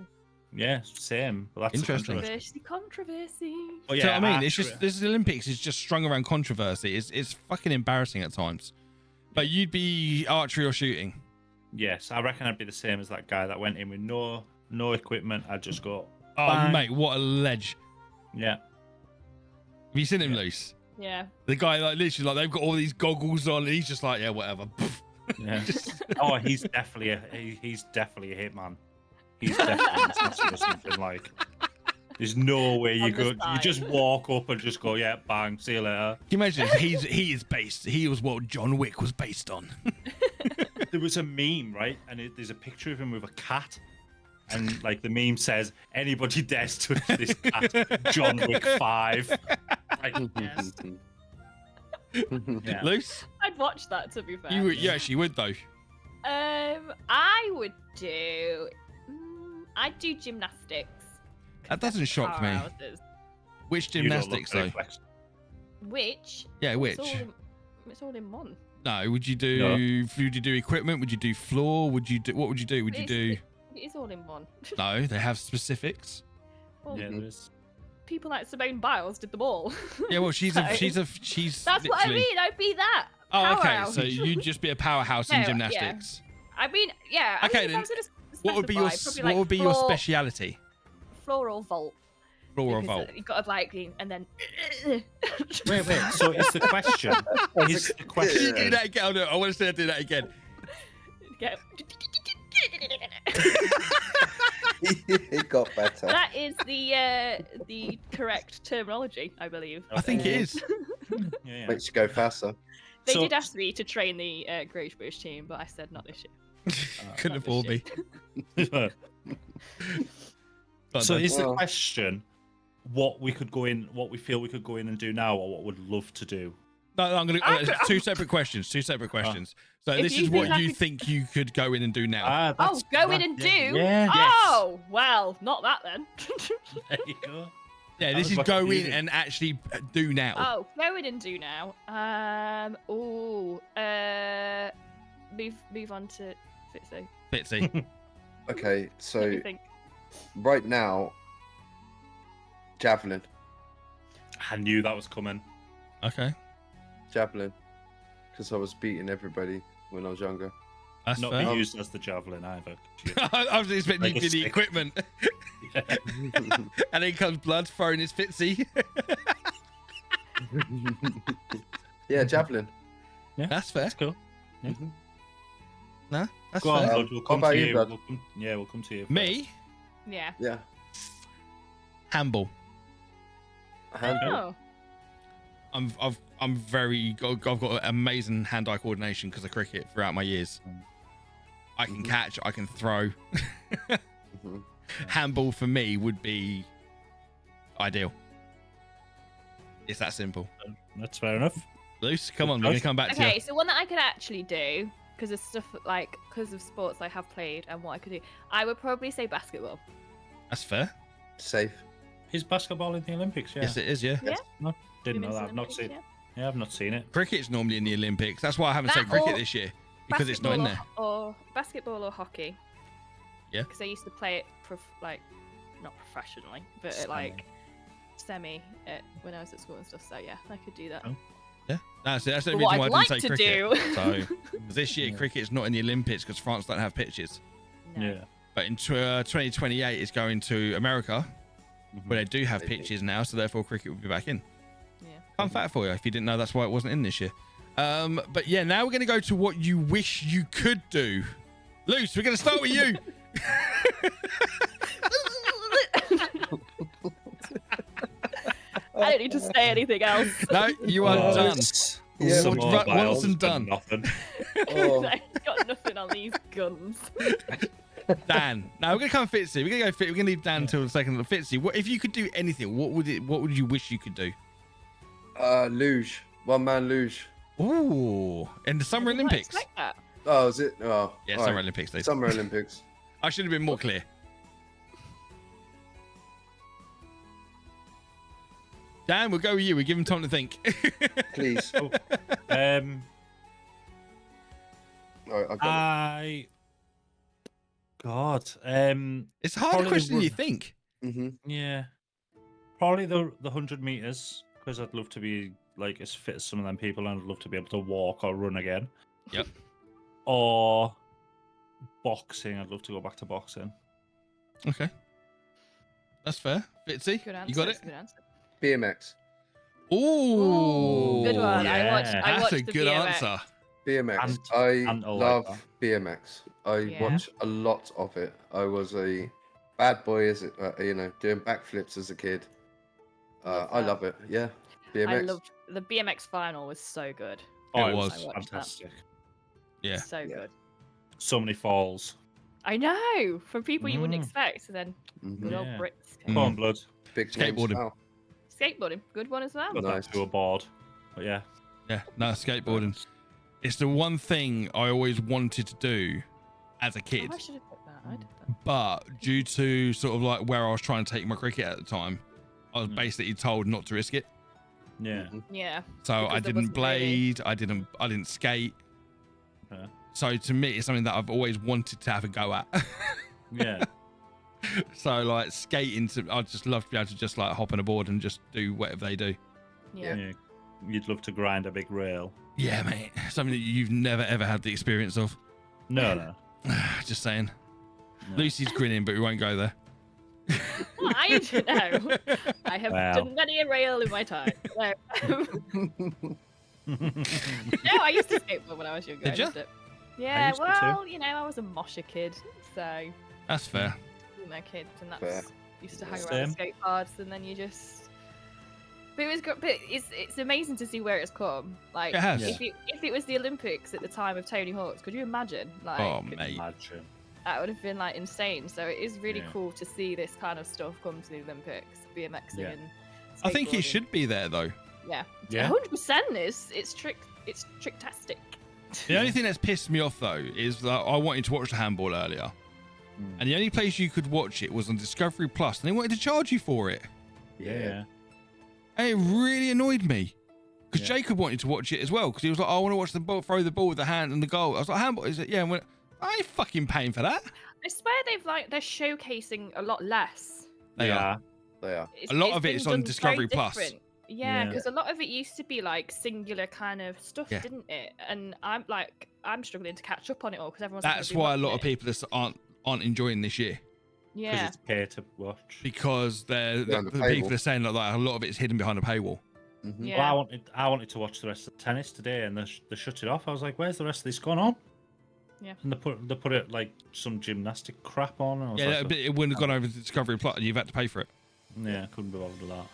yeah, same. But that's the Interesting. controversy. Controversy. But Do you know yeah, what I mean? It's archery- just this Olympics is just strung around controversy. It's fucking embarrassing at times. But you'd be archery or shooting. Yes, I reckon I'd be the same as that guy that went in with no equipment. I'd just go. Oh Bang. mate, what a ledge! Yeah, Have you seen him Yeah. loose? Yeah. The guy like literally like they've got all these goggles on, and he's just like, yeah, whatever. yeah. Oh, he's definitely a hitman. He's definitely an assassin or something like. There's no way you On the could. You side. just walk up and just go, yeah, bang, see you later. Can you imagine? He was what John Wick was based on. There was a meme, right? And there's a picture of him with a cat. And like the meme says, anybody dares touch this cat, John Wick 5. Like, yes. Yeah. Loose? I'd watch that to be fair. You actually would though. I would do. I'd do gymnastics. 'cause That doesn't that's shock me. powerhouses. Which You don't look gymnastics very though? flexible. Which? Yeah, which? It's all in one. No, would you do? Would you do equipment? Would you do floor? Would you do? What would you do? Would you It's do? It is all in one. No, they have specifics. Well, Yeah, there is. people like Simone Biles did them all. Yeah, well, she's So, she's That's what I literally- mean. I'd be that. Oh, okay. Powerhouse. So you'd just be a powerhouse in No, yeah. gymnastics. I mean, yeah. I Okay, mean, if I then, was gonna What would be your specify, probably, what like, would be your floor- speciality? Floor or vault. Floor or Because, vault? You've got to like and then. Wait. So is the question? Is the Can you question? do that again? Oh, no, I want to see her do that again. Get- It got better. That is the correct terminology, I believe. I think it is. Yeah. Makes you go faster. They So- did ask me to train the Great Bush team, but I said not this year. Couldn't Not afford this me. year. So is the Well- question what we feel we could go in and do now, or what we'd love to do? No, I'm gonna. I could- Two separate questions. Two separate questions. So If this you is think what I you could- think you could go in and do now. Ah, Oh, go in and do? Yeah. Oh, well, not that then. There you go. Yeah, That this was is my go in confusion. and actually do now. Oh, go in and do now. Move on to Fitzy. Fitzy. Okay, Let so me think. right now, javelin, I knew that was coming. Okay, javelin, because I was beating everybody when I was younger. that's Not fair. be used as the javelin either. I was expecting Like you a to do the stick. equipment, and then comes blood throwing his Fitzy. Yeah, javelin. That's fair. That's cool. No, that's Go on, fair. Blood. We'll What come about to you, you. Blood? We'll come to you. Me, Yeah. Yeah, handball. handball. Oh. I'm very. I've got amazing hand-eye coordination because of cricket throughout my years. I can Mhm. catch. I can throw. Mhm. Handball for me would be ideal. It's that simple. That's fair enough. Luce, come on, we're gonna come back to Okay, you. so one that I could actually do because of stuff like because of sports I have played and what I could do, I would probably say basketball. That's fair. Safe. Is basketball in the Olympics? Yeah. Yes, it is. Yeah. Yeah. Didn't know Women's that. I've not Olympics, seen. yeah. Yeah, I've not seen it. Cricket's normally in the Olympics. That's why I haven't That said cricket or this year because it's not in there. Or basketball or hockey. Yeah. Because I used to play it like not professionally, but at, like semi when I was at school and stuff. So yeah, I could do that. Oh. Yeah, that's the But reason what why I'd I like didn't say to cricket. do. So this year, Yeah. cricket is not in the Olympics because France don't have pitches. No. Yeah. But in 2028, it's going to America, Mhm. where they do have Maybe. pitches now, so therefore cricket will be back in. Yeah. Fun fact for you, if you didn't know, that's why it wasn't in this year. But yeah, now we're going to go to what you wish you could do. Luce, we're going to start with you. I don't need to say anything else. No, you are done. Yeah, Some Once more once vials and for done. Nothing. Oh. I've got nothing on these guns. Dan. Now we're going to come Fitzy. We're going to go Fitzy. We're going to leave Dan until the second. Fitzy, what if you could do anything? What would you wish you could do? Luge. One man luge. Ooh, in the Summer I did not Olympics. expect that. Oh, is it? Oh, Yeah, all Summer right. Olympics. Dude. Summer Olympics. I should have been more clear. Dan, we'll go with you. We give him time to think. Please. Um, All right, I got I. God. It's a harder Probably question than you would. think. it. Mm-hmm. Yeah. Probably the 100 meters because I'd love to be like as fit as some of them people, and I'd love to be able to walk or run again. Yep. Or boxing. I'd love to go back to boxing. Okay. That's fair. Fitzy, Good answer. you got it? that's a Good answer. BMX. Ooh. Good one. I yeah. watched. I That's watched a the good BMX. answer. BMX. And- I and I like love that. BMX. I Yeah. watch a lot of it. I was a bad boy, as doing backflips as a kid. Love I that. love it. Yeah, BMX. I loved the BMX final was so good. Oh, It it was. was I watched that. fantastic. Yeah. So Yeah. good. So many falls. I know from people you wouldn't Mm. expect, and then Mhm. good old Yeah. Brits. Mm. Come on, blood. Big names Skateboarding. now. Skateboarding, good one as well. Got Nice. that to a board. But yeah. Yeah. No, skateboarding. It's the one thing I always wanted to do as a kid, Oh, I should have put that. I did that. but due to sort of like where I was trying to take my cricket at the time, I was Mm. basically told not to risk it. Yeah. Mhm. Yeah. So Because I there didn't wasn't really- blade. I didn't skate. Yeah. So to me, it's something that I've always wanted to have a go at. Yeah. So like skating I'd just love to be able to just like hop on a board and just do whatever they do. Yeah. Yeah. You'd love to grind a big rail. Yeah, mate. Something that you've never ever had the experience of. No. Just saying. No. Lucy's grinning, but we won't go there. I don't know. I have Wow. done many a rail in my time. No, no, I used to skateboard when I was younger. Did ya? Yeah, used to too. well, you know, I was a mosher kid, so That's fair. you know, kids, and that's Fair. used to hang around Same. the skate parks, and then you just. But it was good. But it's amazing to see where it's come. Like, It has. if it was the Olympics at the time of Tony Hawk's, could you imagine? Like, Oh, Can mate. imagine. that would have been like insane. So it is really Yeah. cool to see this kind of stuff come to the Olympics, BMXing Yeah. and. I think it skateboarding. should be there though. Yeah. Yeah. 100% it's tricktastic. The only thing that's pissed me off though is that I wanted to watch the handball earlier, Mm. and the only place you could watch it was on Discovery Plus, and they wanted to charge you for it. Yeah. And it really annoyed me because Yeah. Jacob wanted to watch it as well because he was like, "I want to watch the ball, throw the ball with the hand and the goal." I was like, "Handball? Is it?" Yeah. I ain't fucking paying for that. I swear they're showcasing a lot less. They are. They are. A lot of been it's on done Discovery very Plus. different. Yeah, Yeah. because a lot of it used to be like singular kind of stuff, Yeah. didn't it? And I'm struggling to catch up on it all because everyone's. That's why a lot of people aren't enjoying this year Because Yeah. it's pay to watch. because the Behind the people paywall. are saying like a lot of it's hidden behind a paywall. Mhm. Yeah. Well, I wanted to watch the rest of the tennis today, and they shut it off. I was like, "Where's the rest of this going on?" Yeah. And they put it like some gymnastic crap on. And I was Yeah, like, but it wouldn't have gone over to Discovery Plus, and you've had to pay for it. yeah, couldn't be bothered with that.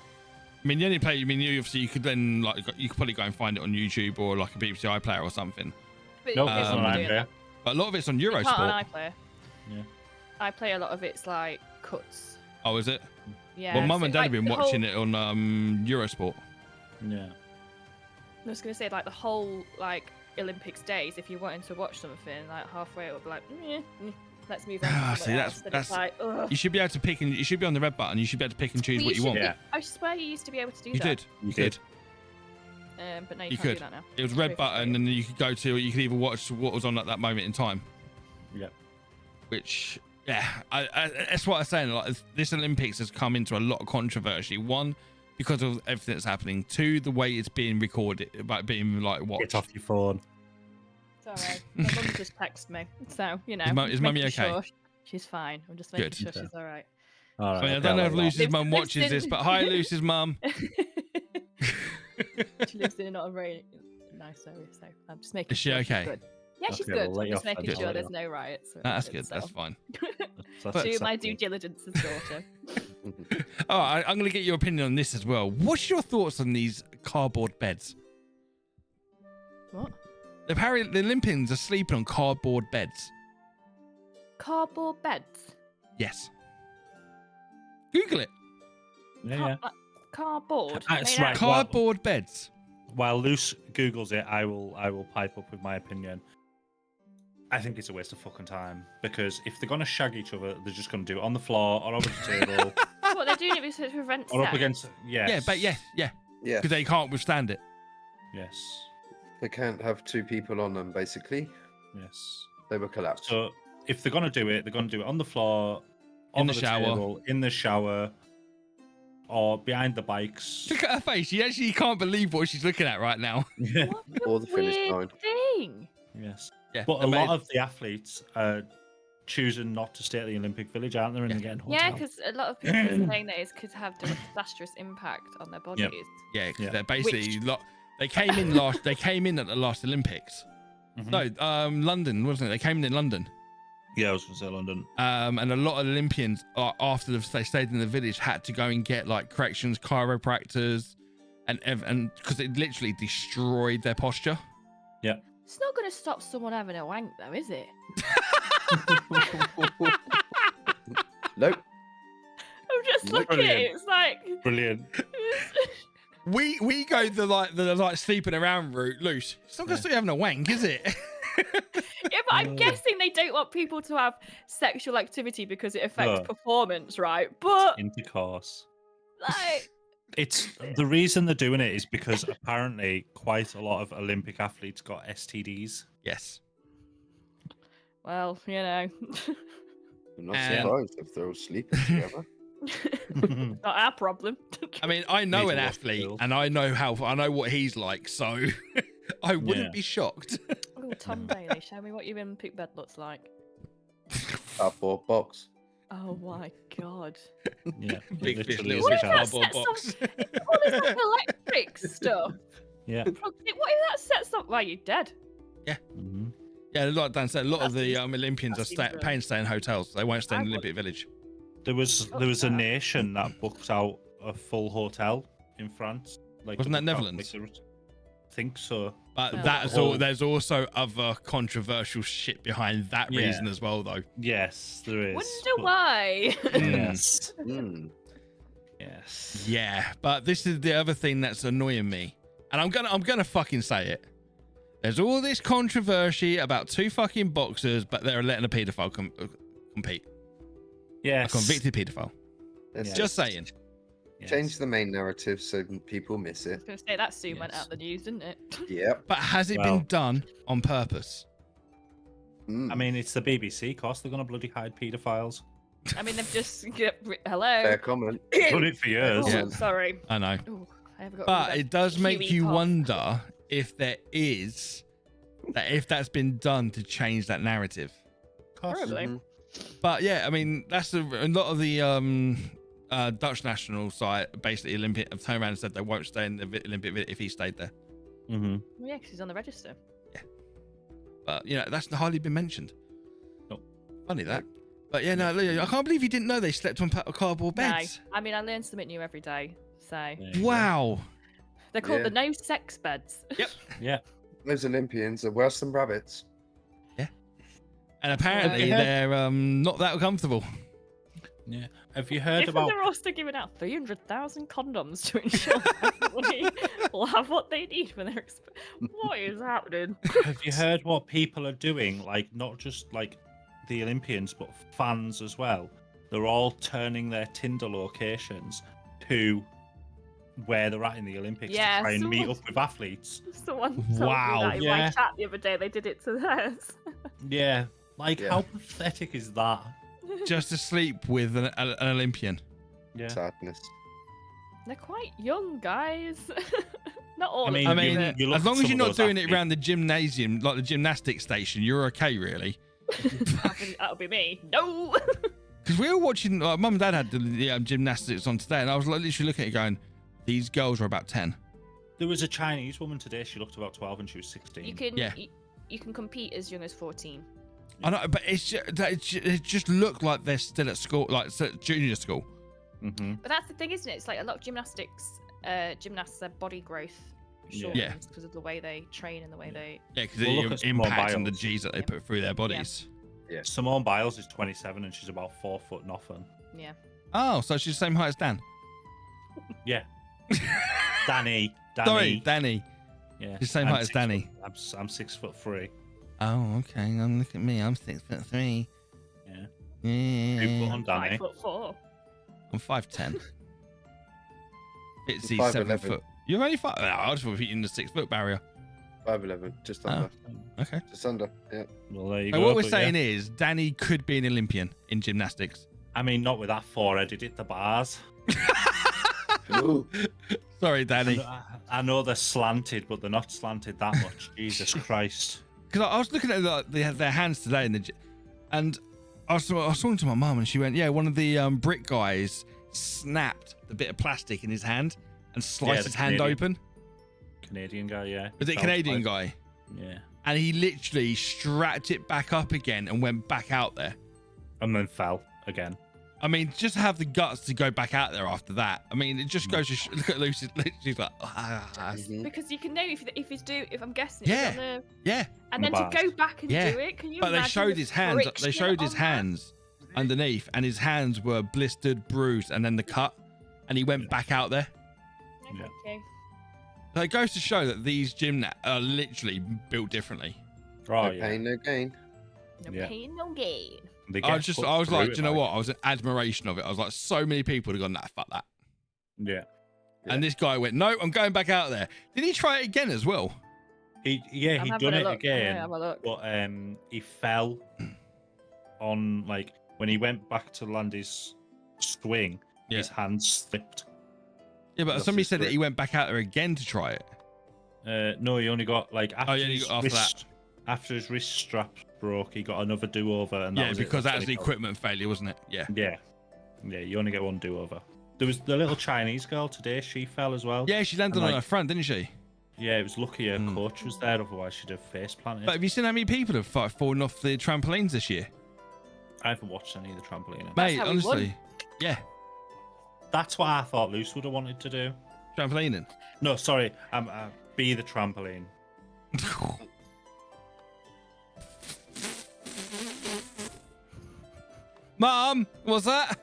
I mean, the only play. I mean, you could then you could probably go and find it on YouTube or like a BBC iPlayer or something. But Nope, you it's Um, not can't do on that. there. But a lot of it's on You can't Eurosport. on iPlayer. Yeah. iPlayer, a lot of it's like cuts. Oh, is it? Yeah. Well, Mum so, and Dad like, have been the watching whole- it on Eurosport. Yeah. I was gonna say like the whole like Olympics days. If you wanted to watch something, like halfway it would be like, let's move on. Ah, To see, something that's- else. And that's- it's like, ugh. You should be able to pick and you should be on the red button. You should be able to pick and choose Well, what you should want. be- Yeah. I swear you used to be able to do You that. did. You You did. did. But no, you, You can't could. do that now. It was It's red very button, and then you could go to. You could either watch what was on at that moment in time. Yeah. Which, yeah, that's what I'm saying. Like this Olympics has come into a lot of controversy. One, because of everything that's happening. Two, the way it's being recorded, about being like watched. Get off your phone. It's alright. My mum just texted me, so you know. Is Mummy making okay? sure she's fine. I'm just making Good. sure Okay. she's alright. All right, I mean, I okay, don't know I if like that. Lucy's Lives- mum lives watches this, in- but hi, Lucy's mum. She lives in not a very nice area, so I'm just making Is she sure okay? she's good. Yeah, she's Okay, we'll good. let I'm you just off then. making I'll sure let you there's off. no riots. or That's anything, good. That's so. fine. That's Do my acceptable. due diligence as daughter. All right, I'm going to get your opinion on this as well. What's your thoughts on these cardboard beds? What? Apparently, the Olympians are sleeping on cardboard beds. Cardboard beds? Yes. Google it. Yeah. Cardboard? That's made out right. of- Cardboard beds. While Luce Googles it, I will pipe up with my opinion. I think it's a waste of fucking time because if they're gonna shag each other, they're just gonna do it on the floor or over the table What, they're doing it because it prevents or up sex? against. Yes. Yeah, but yeah, Yeah. because they can't withstand it. Yes. They can't have two people on them, basically. Yes. They will collapse. So if they're gonna do it, they're gonna do it on the floor, In over the shower. table, in the shower, or behind the bikes. Look at her face. She actually can't believe what she's looking at right now. What a Or the finish weird line. thing. Yes. Yeah, But a amazing. lot of the athletes are choosing not to stay at the Olympic Village, aren't they? And Yeah. they're getting Yeah, hotels. because a lot of people are saying that it could have disastrous impact on their bodies. Yeah, 'cause Yeah. they're basically they came in last. They came in at the last Olympics. Mhm. No, London wasn't it? They came in London. Yeah, I was going to say London. And a lot of Olympians after they stayed in the village had to go and get like corrections, chiropractors, and because it literally destroyed their posture. It's not going to stop someone having a wank, though, is it? Nope. I'm just looking at it. It's like. Brilliant. We go the like sleeping around route loose. It's not gonna stop you having a wank, is it? Yeah, but I'm guessing they don't want people to have sexual activity because it affects No. performance, right? But Intercourse. like, It's the reason they're doing it is because apparently quite a lot of Olympic athletes got STDs. Yes. well, you know, I'm not And- surprised if they're all sleeping together. Not our problem. I mean, I know Need an to watch athlete, Bills. and I know what he's like, so I wouldn't Yeah. be shocked. Oh, Tom Daly, show me what your Olympic bed looks like. Cardboard box. Oh my god. Yeah, Big it fish, literally little is fish, a What if child. that cardboard sets box. All this like electric stuff. Yeah. What if that sets up? Well, you're dead. hmm Yeah, like Dan said, a lot of That the seems- Olympians that are seems paying to stay in hotels. They won't stay in I the would- Olympic Village. There was Oh, a yeah. nation that booked out a full hotel in France. Like Wasn't they that booked out, Netherlands? I think so. But Oh. that's Oh. all. There's also other controversial shit behind that Yeah. reason as well, though. Yes, there is. Wonder but- why. Yes. Mm. Yes. Yeah, but this is the other thing that's annoying me, and I'm gonna fucking say it. There's all this controversy about two fucking boxers, but they're letting a paedophile compete, a Yes. convicted paedophile. Let's Yeah. Just saying. Yes. change the main narrative so people miss I it. was going to say that soon went Yes. out the news, didn't it? Yep. But has it Well- been done on purpose? Mm. I mean, it's the BBC. Of course, they're gonna bloody hide paedophiles. I mean, they've just hello. Fair comment. Done it for years. Oh, Yeah. sorry. I know, Oh, I have got. but it does make Huey you cough. wonder if if that's been done to change that narrative. Of course. Probably. Mhm. But yeah, I mean, that's a lot of the Dutch national side, basically Olympic, have turned around and said they won't stay in the Olympic if he stayed there. Mm-hmm. Well, yeah, because he's on the register. But you know, that's hardly been mentioned. Nope. Funny that. But yeah, no, I can't believe you didn't know they slept on cardboard beds. No, I mean, I learn something new every day. So Wow. they're called Yeah. the no sex beds. Yeah. Those Olympians are worse than rabbits. And apparently Yeah. they're not that comfortable. Yeah. Have you heard If about? they're also giving out 300,000 condoms to ensure everybody will have what they need when they're. What is happening? Have you heard what people are doing? Like not just like the Olympians, but fans as well. They're all turning their Tinder locations to where they're at in the Olympics Yeah, to try and meet someone- up with athletes. Someone told Wow. me that in Yeah. my chat the other day. They did it to theirs. Yeah. Like Yeah. how pathetic is that? Just to sleep with an Olympian. Yeah. Sadness. They're quite young, guys. Not all. I mean, I of them, mean, but- you look as at long as some you're of not those doing it athletes- around the gymnasium, like the gymnastics station, you're okay, really. that'll be me. No. Because we were watching, like, Mum and Dad had the gymnastics on today, and I was like, literally looking at it going, these girls are about 10. There was a Chinese woman today. She looked about 12 and she was 16. You can. Yeah. You can compete as young as 14. I know, but it just looked like they're still at school, like still at junior school. Mm-hmm. But that's the thing, isn't it? It's like a lot of gymnastics. Gymnasts, their body growth Yeah. shortens Yeah. because of the way they train and the way they. Yeah, because Well, look it at Simone impacts on the Biles. G's that they put through their bodies. Simone Biles is 27 and she's about 4 foot nothing. Yeah. Oh, so she's the same height as Dan. Yeah. Danny. Sorry, Danny. Yeah. She's the same I'm height as 6 Danny. foot- I'm 6'3". Oh, okay. Look at me. I'm 6'3". Yeah. Yeah. 2 foot on Danny. 5'4". I'm 5'10". Fitzy 7 5'11". foot. You're only 5. I just want to beat you in the 6 foot barrier. 5'11", just under. Okay. Just under. Yeah. Well, there you So go. what we're but saying yeah. is, Danny could be an Olympian in gymnastics. I mean, not with that forehead. He did the bars. Ooh. Sorry, Danny. I know they're slanted, but they're not slanted that much. Jesus Christ. Because I was looking at their hands today in the and I was talking to my mum, and she went, "Yeah, one of the brick guys snapped the bit of plastic in his hand and sliced the his hand Canadian. open." Canadian guy, yeah. Was it Sounds Canadian like- guy? Yeah. And he literally strapped it back up again and went back out there. And then fell again. I mean, just have the guts to go back out there after that. I mean, it just goes to look at Lucy. She's like, Mhm. Because you can know if I'm guessing. Yeah. It's on the, yeah. and On then the to go bars. back and Yeah. do it. Can you? But they imagine showed the his hands. They friction showed his on that? hands underneath, and his hands were blistered, bruised, and then the cut, and he went back out there. No, Yeah. thank you. So it goes to show that these gymnasts are literally built differently. Oh, No yeah. pain, no gain. No Yeah. pain, no gain. They I get was put like, through do it, you know what? I was in admiration of it. I was like, so many people have gone, nah, fuck that. Yeah. And this guy went, no, I'm going back out there. Did he try it again as well? He I'm done having a it look. again. Have a look. But he fell on like when he went back to land his swing, Yeah. his hand slipped. Yeah, but Lost somebody his said that grip. he went back out there again to try it. No, he only got like after, yeah, he his got after that. wrist, after his wrist strap broke, he got another do-over, and that Yeah, was it. because That's that's when the he got- equipment failure, wasn't it? Yeah. Yeah, you only get one do-over. There was the little Chinese girl today. She fell as well. Yeah, she landed And, on like, her front, didn't she? Yeah, it was lucky her Hmm. coach was there, otherwise she'd have face planted. But have you seen how many people have fallen off the trampolines this year? I haven't watched any of the trampoline. Mate, how we won. honestly. Yeah, That's what I thought Luce would have wanted to do. trampolining. No, sorry, be the trampoline. Mom, what's that?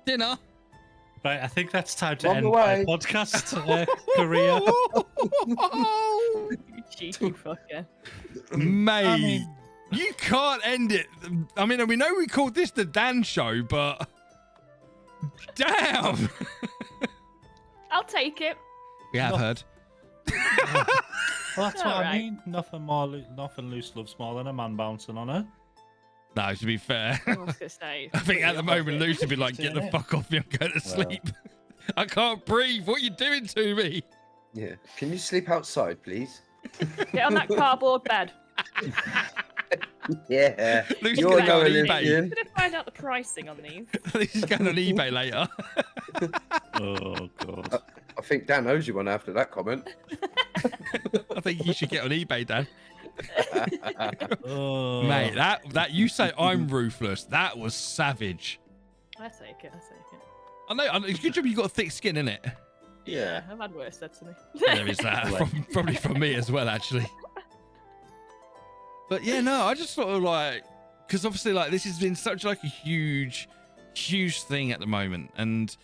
Dinner? Right, I think that's time to On end the my way. podcast career. You cheeky fucker. Mate, I mean- you can't end it. I mean, we know we called this the Dan Show, but damn, I'll take it. we have No. heard. Well, that's what I Alright. mean. Nothing Luce loves more than a man bouncing on her. No, to be fair, I was gonna say. I think at the moment it. Lucy would be like, "Get the Yeah. fuck off me! I'm going to Well. sleep. I can't breathe. What are you doing to me?" Yeah. Can you sleep outside, please? Get on that cardboard bed. Yeah. Lucy's You're gonna go on going in. eBay. I'm gonna find out the pricing on these. Lucy's going on eBay later. Oh god. I think Dan owes you one after that comment. I think you should get on eBay, Dan. Oh. Mate, that you say I'm ruthless. That was savage. I take it. I take it. I know. It's a good job you got thick skin, innit? Yeah. I've had worse said to me. There is that. Probably from me as well, actually. But yeah, no, I just sort of like, because obviously, like, this has been such like a huge thing at the moment, and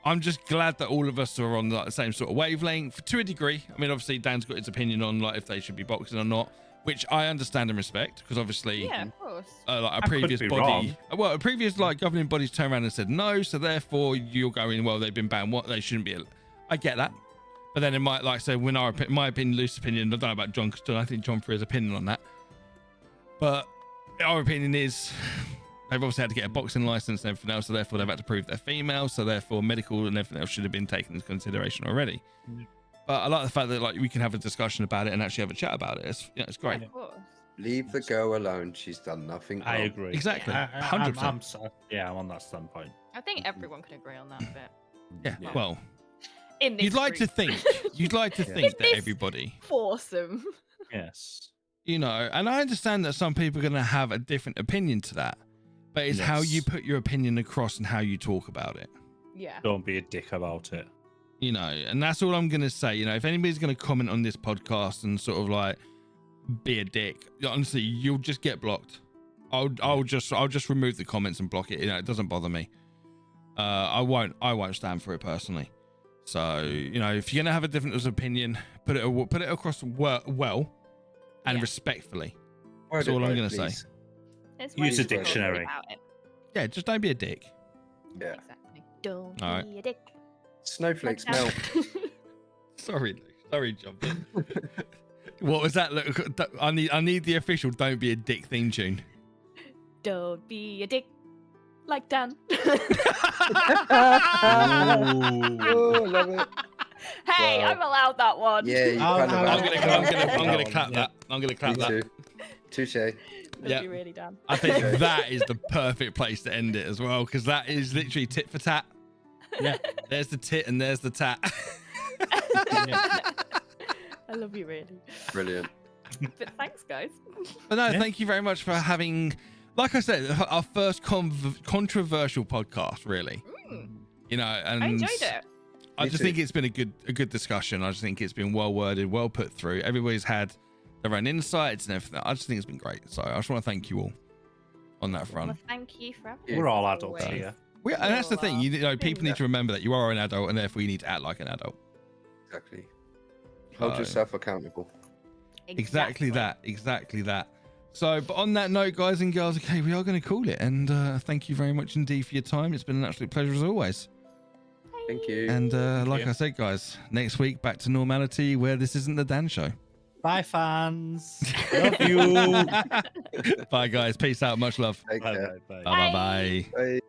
I'm just glad that all of us are on like the same sort of wavelength to a degree. I mean, obviously, Dan's got his opinion on like if they should be boxing or not, which I understand and respect, because obviously, Yeah, of course. like a I could previous be body, well, a previous like governing body's turned around and said no, so therefore you're going, well, they've been banned. What they shouldn't be. I get that. But then it might, like, say, when my opinion, loose opinion, I don't know about John, because I think John Freer's opinion on that. But our opinion is they've obviously had to get a boxing license and everything else, so therefore they've had to prove they're female, so therefore medical and everything else should have been taken into consideration already. But I like the fact that like we can have a discussion about it and actually have a chat about it. It's great. Of course. Leave the girl alone. She's done nothing I wrong. agree. Exactly. I'm 100%. I'm on that standpoint. I think everyone can agree on that bit. Yeah. Yeah. Well, In this you'd like to group. think that This- everybody, Foursome. Yes. you know, and I understand that some people are going to have a different opinion to that, but it's how you Yes. put your opinion across and how you talk about it. Yeah. Don't be a dick about it. You know, and that's all I'm going to say. You know, if anybody's going to comment on this podcast and sort of like be a dick, honestly, you'll just get blocked. I'll just remove the comments and block it. You know, it doesn't bother me. I won't stand for it personally. So, you know, if you're going to have a different opinion, put it across well and Yeah. respectfully. Word That's it all I'm right, gonna say. please. It's Use when a you dictionary. about it. Yeah, just don't be a dick. Yeah. Exactly. Don't All right. be a dick. Snowflakes Like melt. that. Sorry, John. What was that? Look, I need the official "Don't be a dick" theme tune. Don't be a dick. Like Dan. Oh, love it. Hey, Wow. I'm allowed that one. Yeah, you I'm kind of gonna- are. I'm gonna clap that. I'm gonna clap Me that. too. Touche. Love Yeah. you really, Dan. I think that is the perfect place to end it as well, because that is literally tit for tat. Yeah. There's the tit and there's the tat. I love you really. Brilliant. But thanks, guys. But no, Yeah. thank you very much for having, like I said, our first controversial podcast, really. You know, and I enjoyed it. I Me just too. think it's been a good discussion. I just think it's been well worded, well put through. Everybody's had their own insights and everything. I just think it's been great. So I just want to thank you all on that front. Well, thank you for having We're us, all as adults always. here. And that's the Oh, thing. You know, people Yeah. need to remember that you are an adult, and therefore you need to act like an adult. Exactly. Hold So- yourself accountable. Exactly that. So, but on that note, guys and girls, okay, we are going to call it. And thank you very much indeed for your time. It's been an absolute pleasure as always. Thank you. And like you. I said, guys, next week back to normality, where this isn't the Dan Show. Bye, fans. Love you. Bye, guys. Peace out. Much love. Take Bye, care. bye, bye. Bye, bye, bye. Bye.